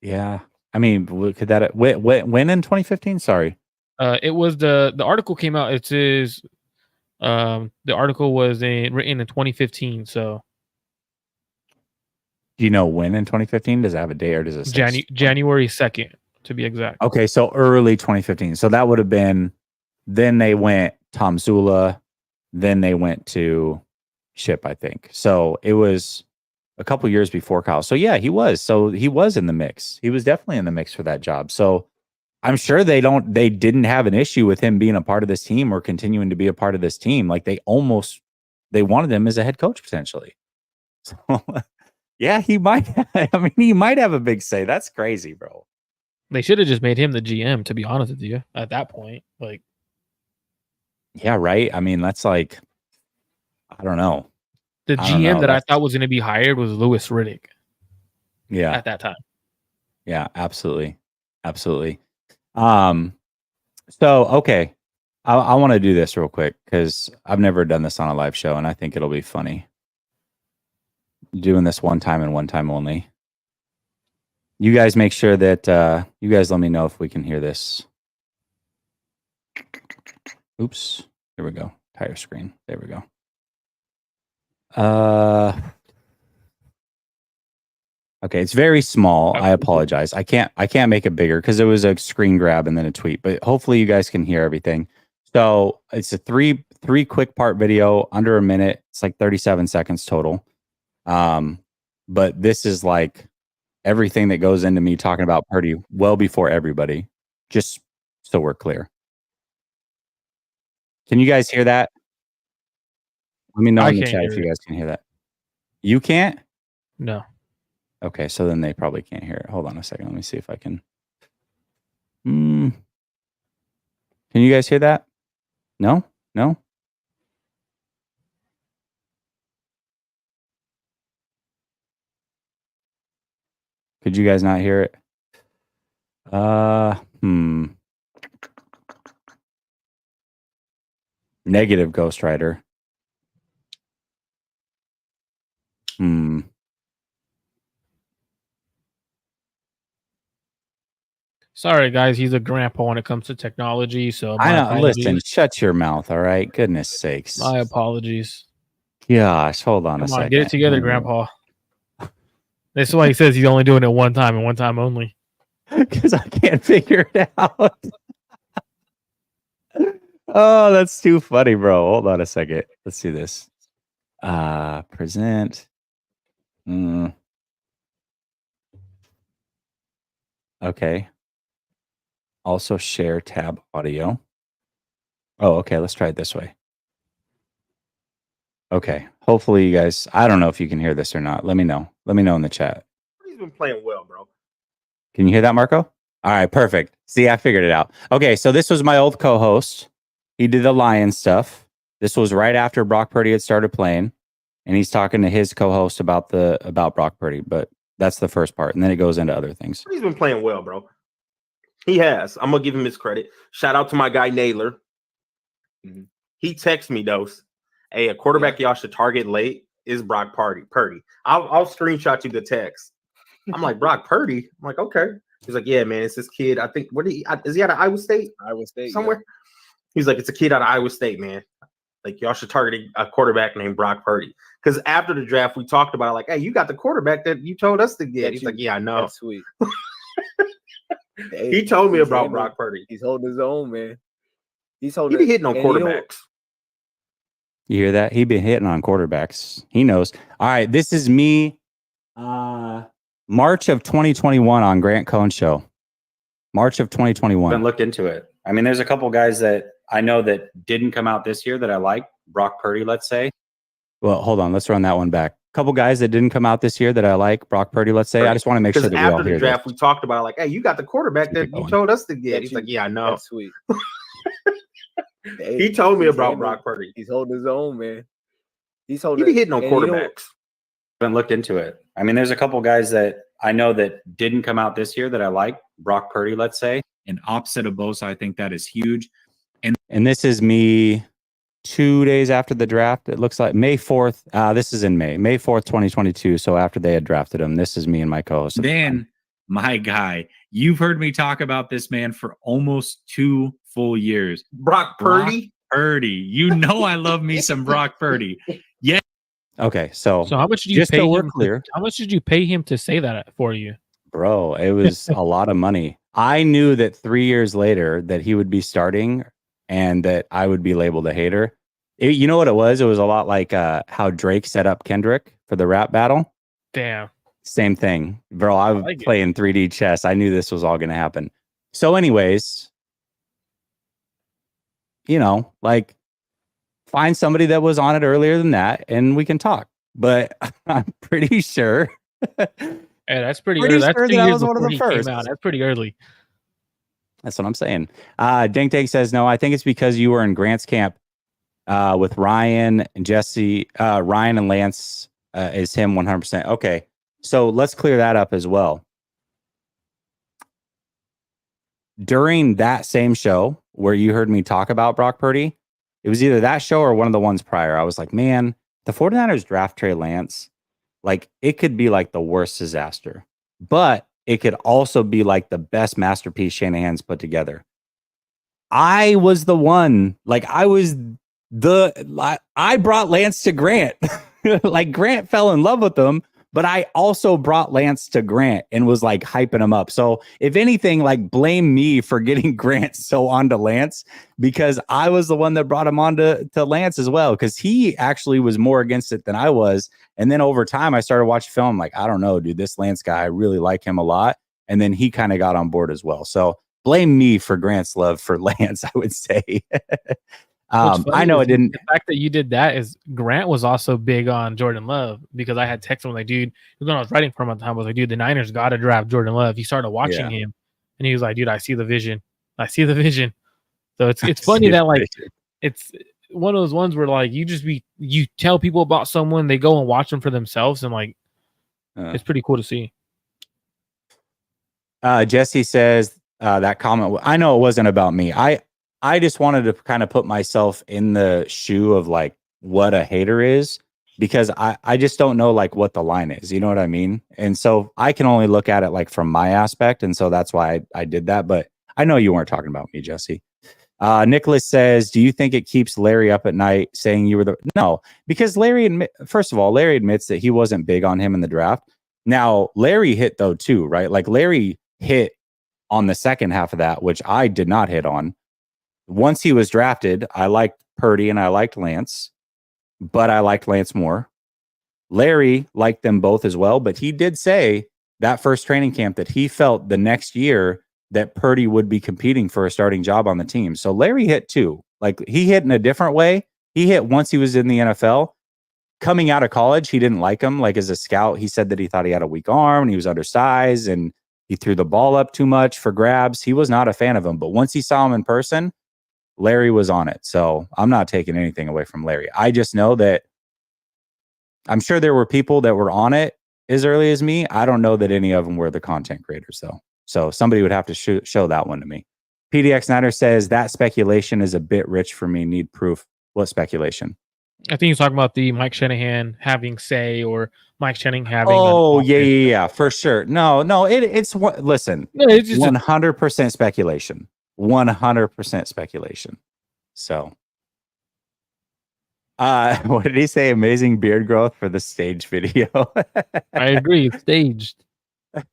Yeah, I mean, could that when in 2015? Sorry,
it was the article came out. It says the article was written in 2015. So,
do you know when in 2015? Does it have a day or does it say
January 2nd to be exact?
Okay, so early 2015. So that would have been. Then they went Tom Zula. Then they went to Chip, I think. So it was a couple years before Kyle. So yeah, he was. So he was in the mix. He was definitely in the mix for that job. So I'm sure they didn't have an issue with him being a part of this team or continuing to be a part of this team. Like they wanted him as a head coach potentially. So yeah, he might. I mean, he might have a big say. That's crazy, bro.
They should have just made him the GM, to be honest with you, at that point. Like,
yeah, right. I mean, that's like, I don't know.
The GM that I thought was going to be hired was Louis Riddick.
Yeah.
At that time.
Yeah, absolutely. Absolutely. So, okay. I want to do this real quick because I've never done this on a live show and I think it'll be funny. Doing this one time and one time only. You guys make sure that you guys let me know if we can hear this. Oops. There we go. Entire screen. There we go. Okay, it's very small. I apologize. I can't make it bigger because it was a screen grab and then a tweet, but hopefully you guys can hear everything. So it's a three quick part video under a minute. It's like 37 seconds total. But this is like everything that goes into me talking about Purdy well before everybody, just so we're clear. Can you guys hear that? Let me know in the chat if you guys can hear that. You can't?
No.
Okay, so then they probably can't hear it. Hold on a second. Let me see if I can. Can you guys hear that? No? No? Could you guys not hear it? Negative Ghost Rider.
Sorry, guys. He's a grandpa when it comes to technology. So
I know. Listen, shut your mouth. All right. Goodness sakes.
My apologies.
Gosh, hold on a second.
Get it together, Grandpa. That's why he says he's only doing it one time and one time only.
Because I can't figure it out. Oh, that's too funny, bro. Hold on a second. Let's do this. Present. Okay. Also share tab audio. Oh, okay. Let's try it this way. Okay. Hopefully you guys, I don't know if you can hear this or not. Let me know. Let me know in the chat.
He's been playing well, bro.
Can you hear that, Marco? All right, perfect. See, I figured it out. Okay, so this was my old co-host. He did the Lion stuff. This was right after Brock Purdy had started playing, and he's talking to his co-host about Brock Purdy. But that's the first part, and then it goes into other things.
He's been playing well, bro. He has. I'm gonna give him his credit. Shout out to my guy Naylor. Mm-hmm. He texted me though. Hey, a quarterback y'all should target late is Brock Purdy. I'll screenshot you the text. I'm like, Brock Purdy. I'm like, okay. He's like, yeah, man, it's this kid. I think is he out of Iowa State?
Iowa State
somewhere. Yeah. He's like, it's a kid out of Iowa State, man. Like, y'all should target a quarterback named Brock Purdy. Because after the draft, we talked about it, like, hey, you got the quarterback that you told us to get. He's like, yeah, I know.
That's sweet.
He told me about Brock Purdy.
He's holding his own, man.
He be hitting on quarterbacks.
You hear that? He been hitting on quarterbacks. He knows. All right, this is me. March of 2021 on Grant Cohn Show. March of 2021.
Been looked into it. I mean, there's a couple guys that I know that didn't come out this year that I like. Brock Purdy, let's say.
Well, hold on. Let's run that one back. A couple guys that didn't come out this year that I like. Brock Purdy, let's say. I just want to make sure that we all hear
after the draft,
this.
we talked about it, like, hey, you got the quarterback that you told us to get. He's like, yeah, I know.
That's sweet.
He told me about Brock Purdy.
He's holding his own, man.
He be hitting on quarterbacks.
Been looked into it. I mean, there's a couple guys that I know that didn't come out this year that I like. Brock Purdy, let's say. And opposite of Bosa, I think that is huge.
And this is me 2 days after the draft. It looks like May 4th. This is in May 4th, 2022. So after they had drafted him, this is me and my co-host.
Then, my guy, you've heard me talk about this man for almost 2 full years.
Brock Purdy?
Purdy. You know I love me some Brock Purdy. Yeah.
Okay, so
how much did you
just
pay
so we're
him?
clear,
How much did you pay him to say that for you?
bro, it was a lot of money. I knew that 3 years later that he would be starting and that I would be labeled a hater. You know what it was? It was a lot like how Drake set up Kendrick for the rap battle.
Damn.
Same thing, bro. I was
like
playing 3D chess. I knew this was all going to happen. So anyways, you know, like find somebody that was on it earlier than that and we can talk. But I'm pretty sure.
Hey, that's pretty early. That's
sure
2
that I
years
was one of
before
the
he
first.
came out. That's pretty early.
That's what I'm saying. Dink Dank says, no, I think it's because you were in Grant's camp with Ryan and Jesse. Ryan and Lance is him 100%. Okay. So let's clear that up as well. During that same show where you heard me talk about Brock Purdy, it was either that show or one of the ones prior. I was like, man, the 49ers draft Trey Lance. Like, it could be like the worst disaster, but it could also be like the best masterpiece Shanahan's put together. I was the one, like, I brought Lance to Grant. Like, Grant fell in love with him, but I also brought Lance to Grant and was like hyping him up. So if anything, like, blame me for getting Grant so onto Lance, because I was the one that brought him on to Lance as well, because he actually was more against it than I was. And then over time, I started watching film. I'm like, I don't know, dude, this Lance guy, I really like him a lot. And then he kind of got on board as well. So blame me for Grant's love for Lance, I would say. I know it didn't.
The fact that you did that is Grant was also big on Jordan Love, because I had texted him like, dude, when I was writing for him at the time, I was like, dude, the Niners got to draft Jordan Love. He started watching him and he was like, dude, I see the vision. I see the vision. So it's funny that like it's one of those ones where like you tell people about someone, they go and watch them for themselves, and like it's pretty cool to see.
Jesse says that comment. I know it wasn't about me. I just wanted to kind of put myself in the shoe of like what a hater is, because I just don't know like what the line is. You know what I mean? And so I can only look at it like from my aspect. And so that's why I did that. But I know you weren't talking about me, Jesse. Nicholas says, do you think it keeps Larry up at night saying you were no, because Larry, first of all, Larry admits that he wasn't big on him in the draft. Now, Larry hit though too, right? Like Larry hit on the second half of that, which I did not hit on. Once he was drafted, I liked Purdy and I liked Lance, but I liked Lance more. Larry liked them both as well, but he did say that first training camp that he felt the next year that Purdy would be competing for a starting job on the team. So Larry hit too. Like he hit in a different way. He hit once he was in the NFL. Coming out of college, he didn't like him. Like as a scout, he said that he thought he had a weak arm and he was undersized and he threw the ball up too much for grabs. He was not a fan of him. But once he saw him in person, Larry was on it. So I'm not taking anything away from Larry. I just know that I'm sure there were people that were on it as early as me. I don't know that any of them were the content creators, though. So somebody would have to show that one to me. PDX Niner says that speculation is a bit rich for me. Need proof. What speculation?
I think he's talking about the Mike Shanahan having say or Mike Shanahan having.
Oh, yeah, for sure. No, it's what. Listen,
No, it's just
100% speculation. 100% speculation. So, what did he say? Amazing beard growth for the stage video.
I agree. It's staged.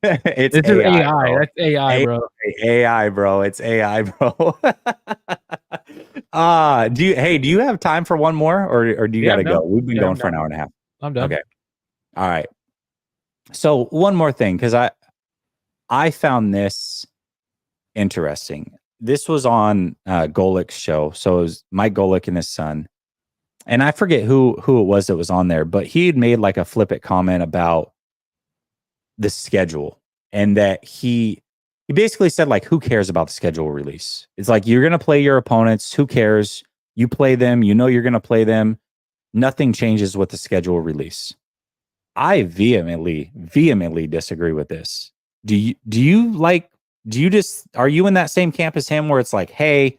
It's
This is AI.
bro.
That's AI, bro.
AI, bro. It's AI, bro. Do you have time for one more or do you gotta go? We've been going for an hour and a half.
I'm done.
Okay. All right. So one more thing, because I found this interesting. This was on Golick's show. So it was Mike Golick and his son. And I forget who it was that was on there, but he had made like a flippant comment about the schedule, and that he basically said, like, who cares about the schedule release? It's like, you're going to play your opponents. Who cares? You play them. You know you're going to play them. Nothing changes with the schedule release. I vehemently disagree with this. Are you in that same camp as him where it's like, hey,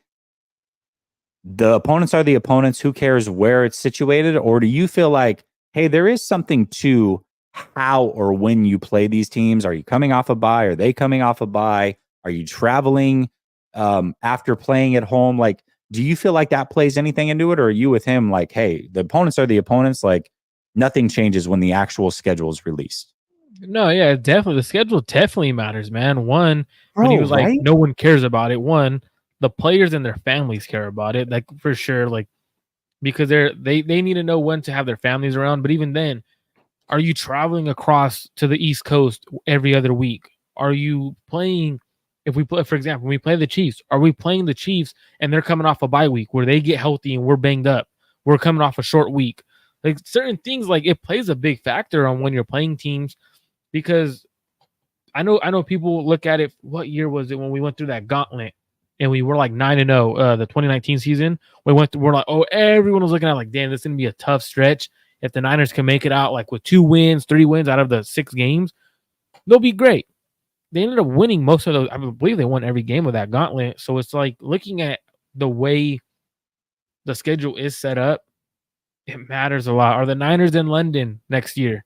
the opponents are the opponents. Who cares where it's situated? Or do you feel like, hey, there is something to how or when you play these teams? Are you coming off a bye? Are they coming off a bye? Are you traveling after playing at home? Like, do you feel like that plays anything into it? Or are you with him like, hey, the opponents are the opponents, like nothing changes when the actual schedule is released?
No, yeah, definitely. The schedule definitely matters, man. One, when he was like,
right?
no one cares about it. One, the players and their families care about it, like for sure, like because they need to know when to have their families around. But even then, are you traveling across to the East Coast every other week? Are you playing? If we play, for example, when we play the Chiefs, are we playing the Chiefs and they're coming off a bye week where they get healthy and we're banged up? We're coming off a short week. Like certain things, like it plays a big factor on when you're playing teams, because I know people look at it. What year was it when we went through that gauntlet and we were like 9-0, the 2019 season? We're like, oh, everyone was looking at like, damn, this is gonna be a tough stretch. If the Niners can make it out like with 2 wins, 3 wins out of the 6 games, they'll be great. They ended up winning most of those. I believe they won every game of that gauntlet. So it's like looking at the way the schedule is set up, it matters a lot. Are the Niners in London next year?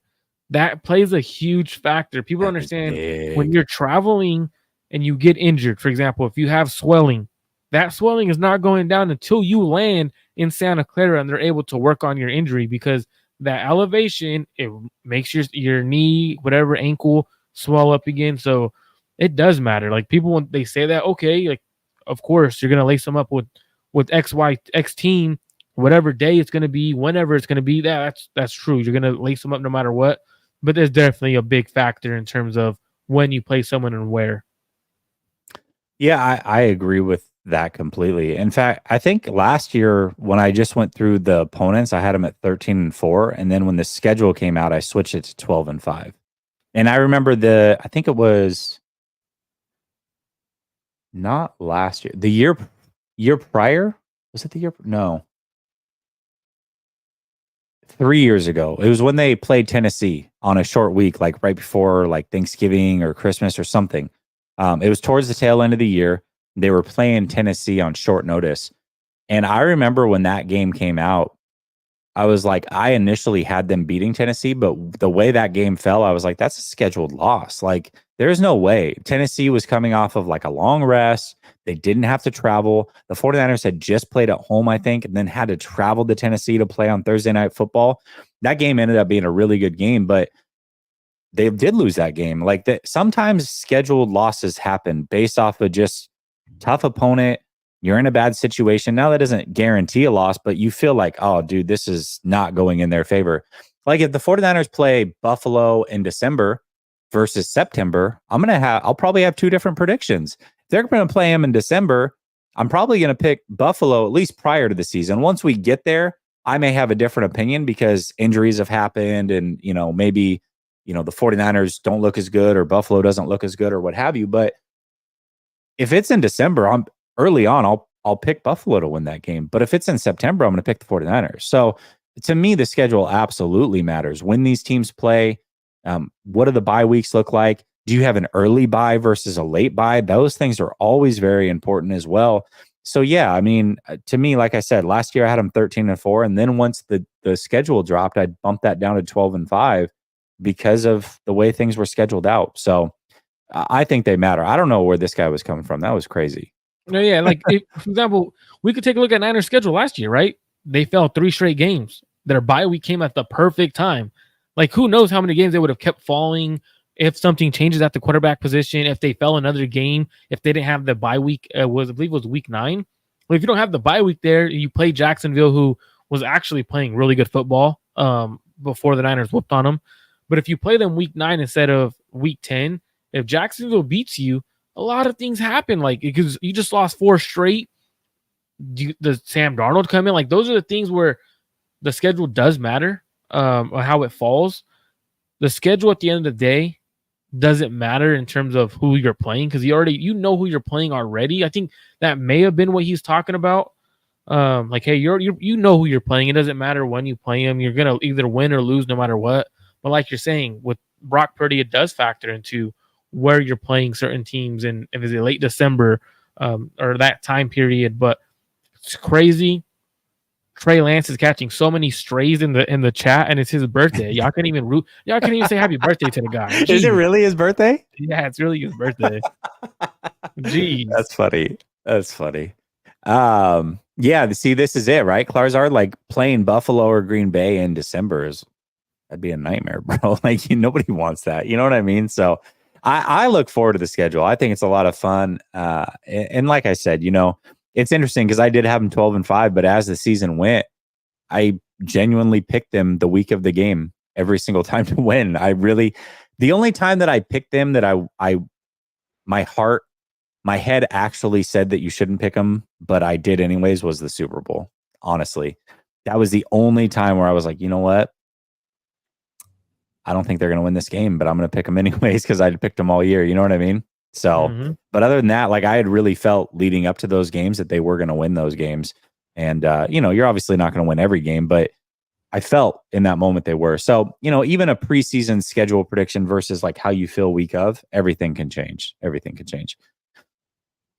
That plays a huge factor. People understand when you're traveling and you get injured, for example, if you have swelling, that swelling is not going down until you land in Santa Clara and they're able to work on your injury, because that elevation, it makes your knee, whatever, ankle swell up again. So it does matter. Like people, when they say that, okay, like of course you're gonna lace them up with X team, whatever day it's gonna be, whenever it's gonna be. That's true. You're gonna lace them up no matter what. But there's definitely a big factor in terms of when you play someone and where.
Yeah, I agree with that completely. In fact, I think last year when I just went through the opponents, I had them at 13-4. And then when the schedule came out, I switched it to 12-5. And I remember I think it was not last year, the year prior. Was it the year? No. 3 years ago. It was when they played Tennessee on a short week, like right before like Thanksgiving or Christmas or something. It was towards the tail end of the year. They were playing Tennessee on short notice. And I remember when that game came out, I was like, I initially had them beating Tennessee, but the way that game fell, I was like, that's a scheduled loss. Like, there's no way. Tennessee was coming off of like a long rest. They didn't have to travel. The 49ers had just played at home, I think, and then had to travel to Tennessee to play on Thursday Night Football. That game ended up being a really good game, but they did lose that game. Like that, sometimes scheduled losses happen based off of just tough opponent. You're in a bad situation. Now that doesn't guarantee a loss, but you feel like, oh, dude, this is not going in their favor. Like if the 49ers play Buffalo in December versus September, I'll probably have two different predictions. If they're going to play them in December, I'm probably going to pick Buffalo at least prior to the season. Once we get there, I may have a different opinion because injuries have happened and, maybe, the 49ers don't look as good or Buffalo doesn't look as good or what have you. But if it's in December, I'll pick Buffalo to win that game. But if it's in September, I'm going to pick the 49ers. So to me, the schedule absolutely matters. When these teams play, what do the bye weeks look like? Do you have an early bye versus a late bye? Those things are always very important as well. So yeah, I mean, to me, like I said, last year I had them 13-4, and then once the schedule dropped, I bumped that down to 12-5 because of the way things were scheduled out. So I think they matter. I don't know where this guy was coming from. That was crazy.
No, yeah, like for example, we could take a look at Niners' schedule last year, right? They fell 3 straight games. Their bye week came at the perfect time. Like, who knows how many games they would have kept falling if something changes at the quarterback position, if they fell another game, if they didn't have the bye week, I believe it was week 9. Well, if you don't have the bye week there, you play Jacksonville, who was actually playing really good football before the Niners whooped on them. But if you play them week 9 instead of week 10, if Jacksonville beats you, a lot of things happen. Like, because you just lost 4 straight. Does Sam Darnold come in? Like, those are the things where the schedule does matter, or how it falls. The schedule at the end of the day doesn't matter in terms of who you're playing, because you know who you're playing already. I think that may have been what he's talking about. Like, hey, you know who you're playing. It doesn't matter when you play him. You're gonna either win or lose no matter what. But like you're saying, with Brock Purdy, it does factor into where you're playing certain teams, and if it's late December or that time period. But it's crazy. Trey Lance is catching so many strays in the chat, and it's his birthday. Y'all can't even say happy birthday to the guy. Jeez.
Is it really his birthday?
Yeah, it's really his birthday. Jeez.
That's funny. Yeah, see, this is it, right? Klarzard, like playing Buffalo or Green Bay in December that'd be a nightmare, bro. Like nobody wants that. You know what I mean? So I look forward to the schedule. I think it's a lot of fun. And like I said, it's interesting because I did have them 12-5, but as the season went, I genuinely picked them the week of the game every single time to win. The only time that I picked them that my head actually said that you shouldn't pick them, but I did anyways, was the Super Bowl. Honestly, that was the only time where I was like, you know what? I don't think they're going to win this game, but I'm going to pick them anyways because I picked them all year. You know what I mean? So, But other than that, like I had really felt leading up to those games that they were going to win those games. And, you're obviously not going to win every game, but I felt in that moment they were. So, even a preseason schedule prediction versus like how you feel week of, everything can change. Everything can change.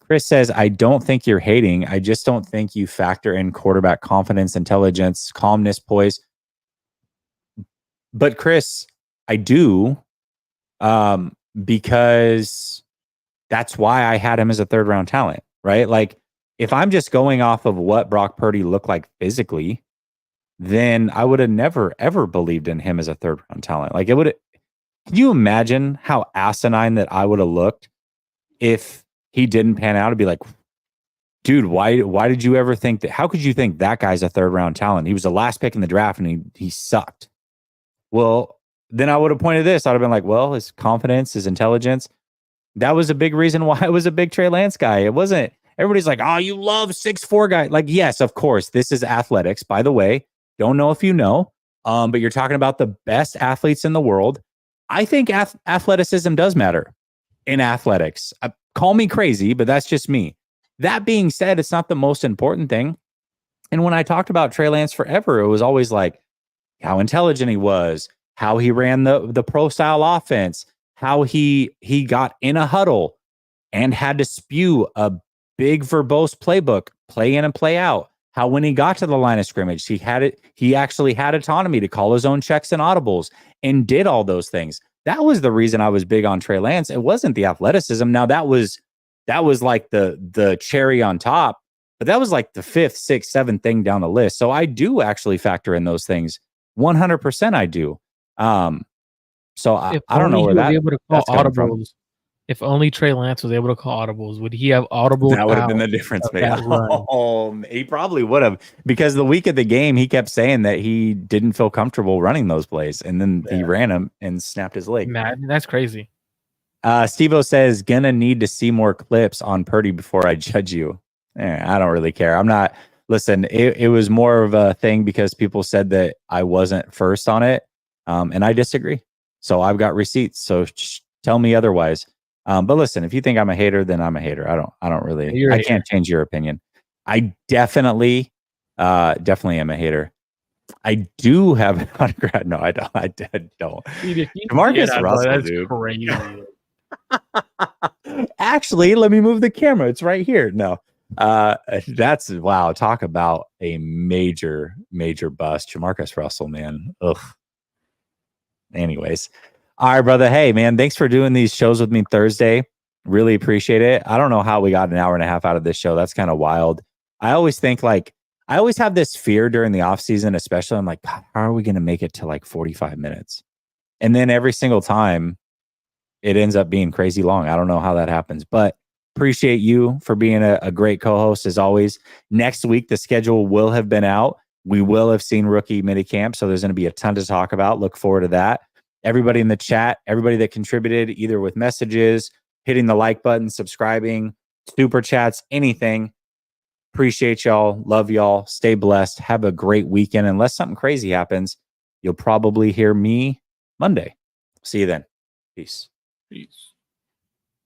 Chris says, I don't think you're hating. I just don't think you factor in quarterback confidence, intelligence, calmness, poise. But Chris, I do, because that's why I had him as a 3rd round talent, right? Like if I'm just going off of what Brock Purdy looked like physically, then I would have never, ever believed in him as a 3rd round talent. Like can you imagine how asinine that I would have looked if he didn't pan out? To be like, dude, why did you ever think that? How could you think that guy's a 3rd round talent? He was the last pick in the draft and he sucked. Well, then I would have pointed this. I'd have been like, well, his confidence, his intelligence. That was a big reason why I was a big Trey Lance guy. It wasn't, everybody's like, oh, you love 6'4" guy. Like, yes, of course, this is athletics, by the way. Don't know if you know, but you're talking about the best athletes in the world. I think athleticism does matter in athletics. Call me crazy, but that's just me. That being said, it's not the most important thing. And when I talked about Trey Lance forever, it was always like how intelligent he was, how he ran the pro style offense, how he got in a huddle and had to spew a big verbose playbook, play in and play out. How when he got to the line of scrimmage, he actually had autonomy to call his own checks and audibles and did all those things. That was the reason I was big on Trey Lance. It wasn't the athleticism. Now that was like the cherry on top, but that was like the 5th, 6th, 7th thing down the list. So I do actually factor in those things. 100% I do. So I
If
don't know
only
where
he was
that
able to call
that's coming from.
audibles. If only Trey Lance was able to call audibles, would he have audible?
That would have been the difference,
of
man.
that run.
Oh, he probably would have, because the week of the game he kept saying that he didn't feel comfortable running those plays, and then he ran them and snapped his leg.
Man, that's crazy.
Steve-O says, gonna need to see more clips on Purdy before I judge you. I don't really care. I'm not. Listen, it was more of a thing because people said that I wasn't first on it, and I disagree. So I've got receipts. So tell me otherwise. But listen, if you think I'm a hater, then I'm a hater. I don't really.
You're a
I can't change your opinion. I definitely am a hater. I do have an undergrad. No, I don't. I don't.
Dude, if you
Demarcus
did that, bro,
Russell,
that's
dude.
crazy.
Actually, let me move the camera. It's right here. No, that's wow. Talk about a major bust. Jamarcus Russell, man. Ugh. Anyways, all right, brother. Hey, man, thanks for doing these shows with me Thursday. Really appreciate it. I don't know how we got an hour and a half out of this show. That's kind of wild. I always think I always have this fear during the off season, especially. I'm like, God, how are we going to make it to like 45 minutes? And then every single time it ends up being crazy long. I don't know how that happens, but appreciate you for being a great co-host as always. Next week, the schedule will have been out. We will have seen rookie minicamp, so there's going to be a ton to talk about. Look forward to that. Everybody in the chat, everybody that contributed either with messages, hitting the like button, subscribing, super chats, anything. Appreciate y'all. Love y'all. Stay blessed. Have a great weekend. Unless something crazy happens, you'll probably hear me Monday. See you then. Peace.
Peace.